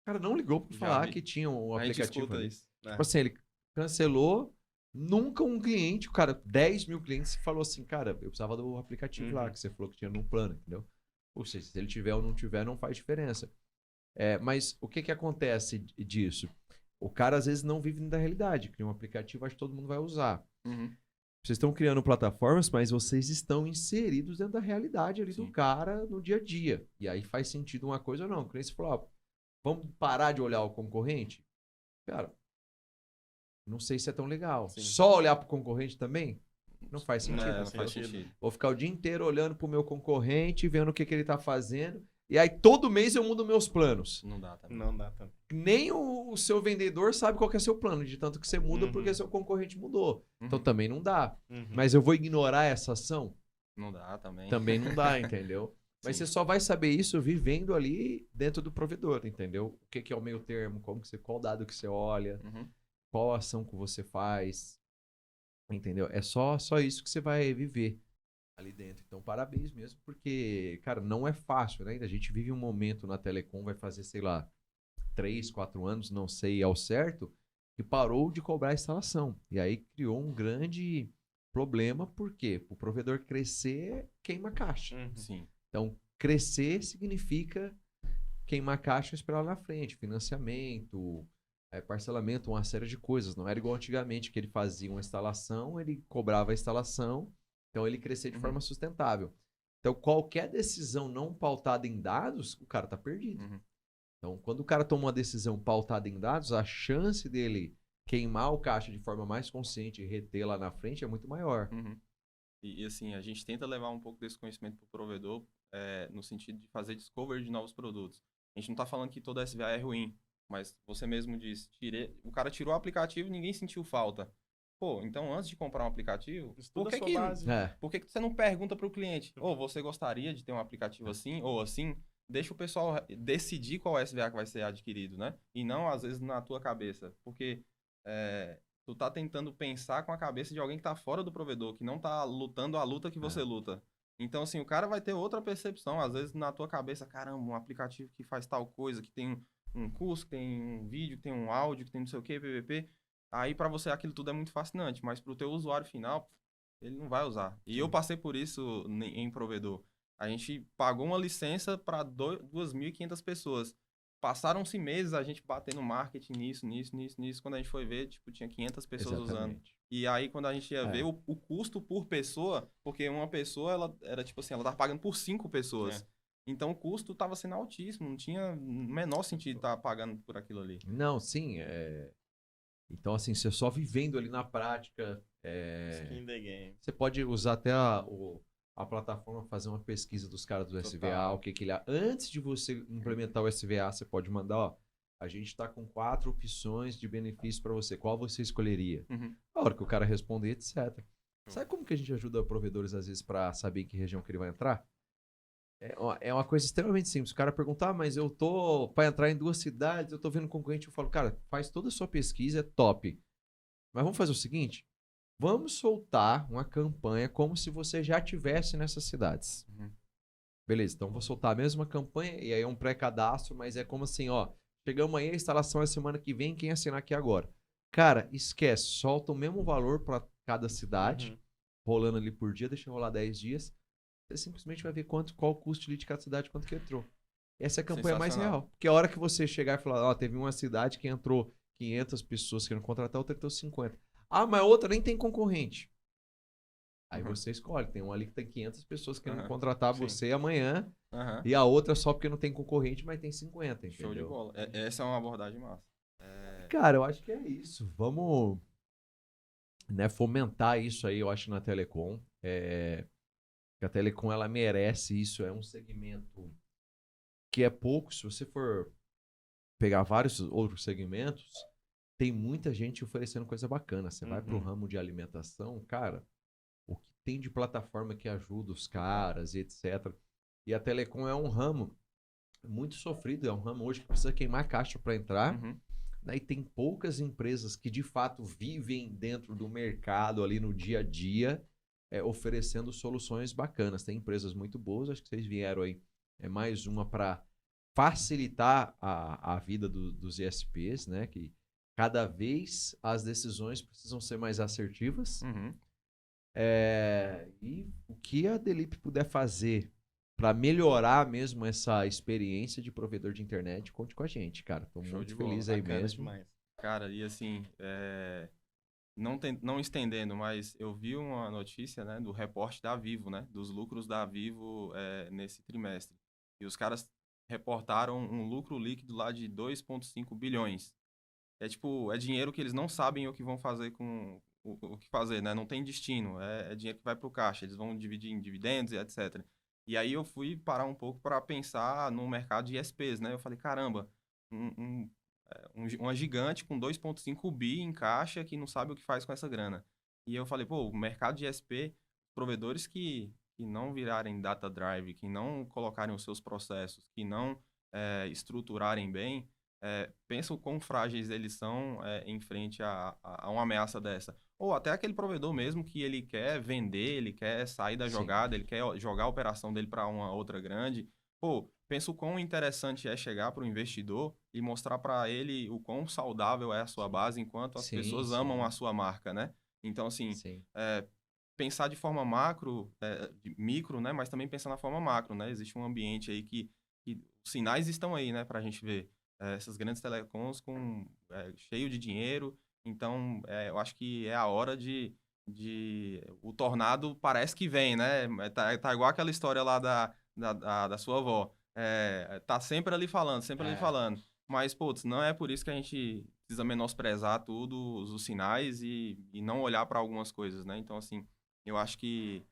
Cara, não ligou para falar que tinha um aplicativo ali. Isso, né? Tipo assim, ele cancelou, nunca um cliente, o cara, 10 mil clientes, falou assim, cara, eu precisava do aplicativo lá, que você falou que tinha no plano, entendeu? Ou seja, se ele tiver ou não tiver, não faz diferença. Mas o que acontece disso? O cara, às vezes, não vive da realidade. Cria um aplicativo, acho que todo mundo vai usar. Vocês estão criando plataformas, mas vocês estão inseridos dentro da realidade ali do cara no dia a dia. E aí faz sentido uma coisa ou não. O cliente falou, Vamos parar de olhar o concorrente? Cara, não sei se é tão legal. Sim. Só olhar pro concorrente também? Não faz sentido. Não faz sentido. Vou ficar o dia inteiro olhando pro meu concorrente, vendo o que ele tá fazendo. E aí todo mês eu mudo meus planos. Não dá também. Não dá também. Nem o seu vendedor sabe qual que é seu plano, de tanto que você muda porque seu concorrente mudou. Então também não dá. Mas eu vou ignorar essa ação? Não dá também. Também não dá, entendeu? Mas você só vai saber isso vivendo ali dentro do provedor, entendeu? O que é o meio termo, qual dado que você olha, qual ação que você faz, entendeu? É só isso que você vai viver ali dentro. Então, parabéns mesmo, porque, cara, não é fácil, né? A gente vive um momento na Telecom, vai fazer, sei lá, 3, 4 anos, não sei ao certo, que parou de cobrar a instalação. E aí criou um grande problema, por quê? O provedor crescer, queima a caixa. Sim. Então, crescer significa queimar a caixa e esperar lá na frente. Financiamento, parcelamento, uma série de coisas. Não era igual antigamente, que ele fazia uma instalação, ele cobrava a instalação, então ele crescia de forma sustentável. Então, qualquer decisão não pautada em dados, o cara tá perdido. Então, quando o cara toma uma decisão pautada em dados, a chance dele queimar o caixa de forma mais consciente e reter lá na frente é muito maior. E assim, a gente tenta levar um pouco desse conhecimento para o provedor no sentido de fazer discovery de novos produtos. A gente não está falando que toda SVA é ruim, mas você mesmo disse, o cara tirou o aplicativo e ninguém sentiu falta. Pô, então antes de comprar um aplicativo, por que você não pergunta para o cliente, você gostaria de ter um aplicativo assim ou assim? Deixa o pessoal decidir qual SVA que vai ser adquirido, né? E não, às vezes, na tua cabeça. Porque tu tá tentando pensar com a cabeça de alguém que tá fora do provedor, que não tá lutando a luta que você luta. Então, assim, o cara vai ter outra percepção. Às vezes, na tua cabeça, caramba, um aplicativo que faz tal coisa, que tem um curso, que tem um vídeo, que tem um áudio, que tem não sei o que, PVP. Aí, pra você, aquilo tudo é muito fascinante. Mas pro teu usuário final, ele não vai usar. E eu passei por isso em provedor. A gente pagou uma licença para 2.500 pessoas. Passaram-se meses a gente batendo marketing nisso. Quando a gente foi ver, tipo, tinha 500 pessoas usando. E aí, quando a gente ia ver o custo por pessoa, porque uma pessoa, ela era tipo assim, ela tava pagando por 5 pessoas. Então, o custo tava sendo altíssimo. Não tinha o menor sentido estar pagando por aquilo ali. Não, sim. Então, assim, você só vivendo ali na prática... Skin the game. Você pode usar até a plataforma, fazer uma pesquisa dos caras do SVA, o que ele... Antes de você implementar o SVA, você pode mandar, a gente está com 4 opções de benefício para você. Qual você escolheria? A hora que o cara responder, etc. Sabe como que a gente ajuda provedores, às vezes, para saber em que região que ele vai entrar? É uma coisa extremamente simples. O cara perguntar, mas eu tô para entrar em 2 cidades, eu tô vendo concorrente, eu falo, cara, faz toda a sua pesquisa, é top. Mas vamos fazer o seguinte... Vamos soltar uma campanha como se você já estivesse nessas cidades. Beleza, então vou soltar a mesma campanha e aí é um pré-cadastro, mas é como assim, chegamos aí, a instalação é semana que vem, quem assinar aqui agora? Cara, esquece, solta o mesmo valor para cada cidade, rolando ali por dia, deixa rolar 10 dias, você simplesmente vai ver qual o custo de cada cidade, quanto que entrou. Essa é a campanha mais real. Porque a hora que você chegar e falar, teve uma cidade que entrou 500 pessoas querendo contratar, outra entrou 50. Ah, mas outra nem tem concorrente. Aí você escolhe. Tem uma ali que tem 500 pessoas querendo contratar você amanhã. E a outra só porque não tem concorrente, mas tem 50, entendeu? Show de bola. Essa é uma abordagem massa. Cara, eu acho que é isso. Vamos fomentar isso aí, eu acho, na Telecom. A Telecom, ela merece isso. É um segmento que é pouco. Se você for pegar vários outros segmentos... Tem muita gente oferecendo coisa bacana. Você vai pro ramo de alimentação, cara, o que tem de plataforma que ajuda os caras e etc. E a Telecom é um ramo muito sofrido, é um ramo hoje que precisa queimar caixa para entrar. Daí tem poucas empresas que de fato vivem dentro do mercado ali no dia a dia, oferecendo soluções bacanas. Tem empresas muito boas, acho que vocês vieram aí. É mais uma para facilitar a vida dos ISPs, né? Que cada vez as decisões precisam ser mais assertivas. E o que a Delip puder fazer para melhorar mesmo essa experiência de provedor de internet, conte com a gente, cara. Tô muito feliz aí mesmo. Demais. Cara, e assim, não estendendo, mas eu vi uma notícia, né, do reporte da Vivo, né, dos lucros da Vivo nesse trimestre. E os caras reportaram um lucro líquido lá de 2,5 bilhões. É tipo, é dinheiro que eles não sabem o que vão fazer com o que fazer, né? Não tem destino, é dinheiro que vai para o caixa, eles vão dividir em dividendos e etc. E aí eu fui parar um pouco para pensar no mercado de ISPs, né? Eu falei, caramba, uma gigante com 2,5 bi em caixa que não sabe o que faz com essa grana. E eu falei, pô, o mercado de ISP, provedores que não virarem data drive, que não colocarem os seus processos, que não estruturarem bem, pensa o quão frágeis eles são em frente a uma ameaça dessa. Ou até aquele provedor mesmo que ele quer vender, ele quer sair da jogada, ele quer jogar a operação dele para uma outra grande. Pô, pensa o quão interessante é chegar para o investidor e mostrar para ele o quão saudável é a sua base enquanto as pessoas amam a sua marca, né? Então, assim, pensar de forma macro, de micro, né? Mas também pensar na forma macro, né? Existe um ambiente aí que os sinais estão aí, né? Para a gente ver essas grandes telecoms cheio de dinheiro. Então, eu acho que é a hora o tornado parece que vem, né? Tá igual aquela história lá da sua avó. Tá sempre ali falando, sempre ali falando. Mas, putz, não é por isso que a gente precisa menosprezar todos os sinais e não olhar para algumas coisas, né? Então, assim, eu acho que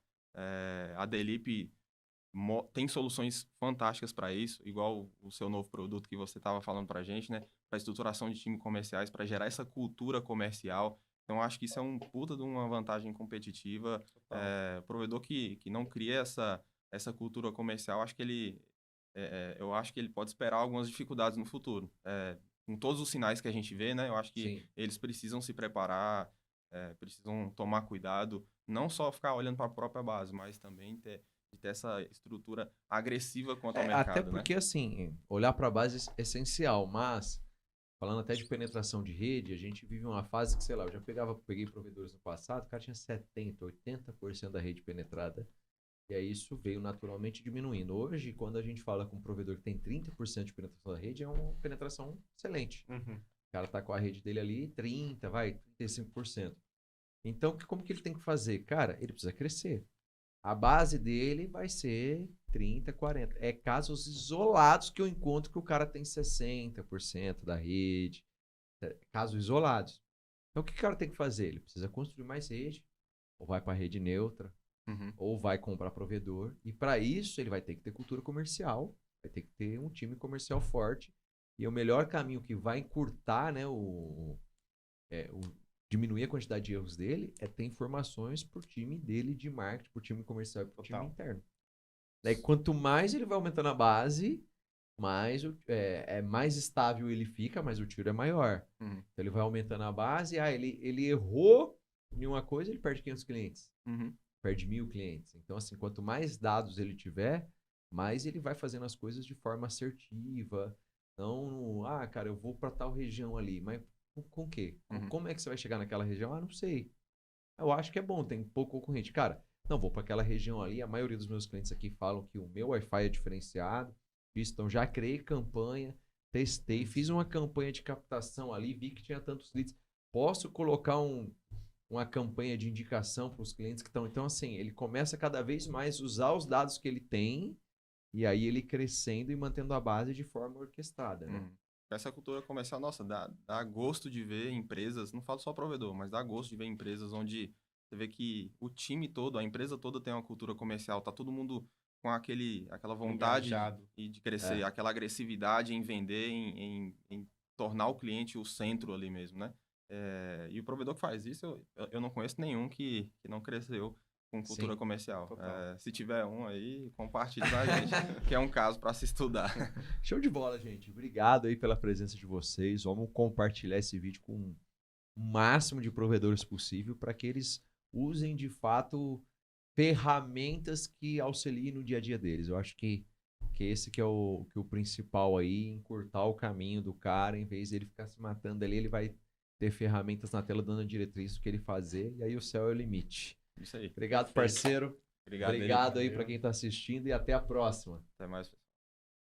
a Delip tem soluções fantásticas para isso, igual o seu novo produto que você estava falando para a gente, né? Para estruturação de times comerciais, para gerar essa cultura comercial. Então, acho que isso é um puta de uma vantagem competitiva. Provedor que não cria essa cultura comercial, acho que eu acho que ele pode esperar algumas dificuldades no futuro. Com todos os sinais que a gente vê, né? Eu acho que eles precisam se preparar, precisam tomar cuidado, não só ficar olhando para a própria base, mas também ter essa estrutura agressiva quanto ao mercado, até porque, assim, olhar para a base é essencial, mas, falando até de penetração de rede, a gente vive uma fase que, sei lá, eu já peguei provedores no passado, o cara tinha 70%, 80% da rede penetrada, e aí isso veio naturalmente diminuindo. Hoje, quando a gente fala com um provedor que tem 30% de penetração da rede, é uma penetração excelente. Uhum. O cara tá com a rede dele ali 35%. Então, como que ele tem que fazer? Cara, ele precisa crescer. A base dele vai ser 30, 40. É casos isolados que eu encontro que o cara tem 60% da rede. Casos isolados. Então, o que o cara tem que fazer? Ele precisa construir mais rede, ou vai para a rede neutra, ou vai comprar provedor. E para isso, ele vai ter que ter cultura comercial, vai ter que ter um time comercial forte. E o melhor caminho que vai encurtar, né, diminuir a quantidade de erros dele é ter informações pro time dele de marketing, pro time comercial e pro time interno. Daí, quanto mais ele vai aumentando a base, mais mais estável ele fica, mas o tiro é maior. Então, ele vai aumentando a base, ele errou em uma coisa, ele perde 500 clientes. Perde 1.000 clientes. Então, assim, quanto mais dados ele tiver, mais ele vai fazendo as coisas de forma assertiva. Não, cara, eu vou para tal região ali, mas com o quê? Como é que você vai chegar naquela região? Não sei. Eu acho que é bom, tem pouco concorrente. Cara, não, vou para aquela região ali. A maioria dos meus clientes aqui falam que o meu Wi-Fi é diferenciado. Então, já criei campanha, testei, fiz uma campanha de captação ali, vi que tinha tantos leads. Posso colocar uma campanha de indicação para os clientes que estão... Então, assim, ele começa cada vez mais a usar os dados que ele tem e aí ele crescendo e mantendo a base de forma orquestrada, né? Essa cultura comercial, nossa, dá gosto de ver empresas, não falo só provedor, mas dá gosto de ver empresas onde você vê que o time todo, a empresa toda tem uma cultura comercial, tá todo mundo com aquela vontade de crescer, aquela agressividade em vender, em tornar o cliente o centro ali mesmo, né? E o provedor que faz isso, eu não conheço nenhum que não cresceu com cultura comercial. Se tiver um aí, compartilhe com a gente, que é um caso para se estudar. Show de bola, gente. Obrigado aí pela presença de vocês. Vamos compartilhar esse vídeo com o máximo de provedores possível para que eles usem, de fato, ferramentas que auxiliem no dia a dia deles. Eu acho que esse que é o principal aí, encurtar o caminho do cara, em vez de ele ficar se matando ali, ele vai ter ferramentas na tela dando a diretriz do que ele fazer, e aí o céu é o limite. Isso aí. Obrigado, parceiro. Obrigado aí para quem está assistindo e até a próxima. Até mais.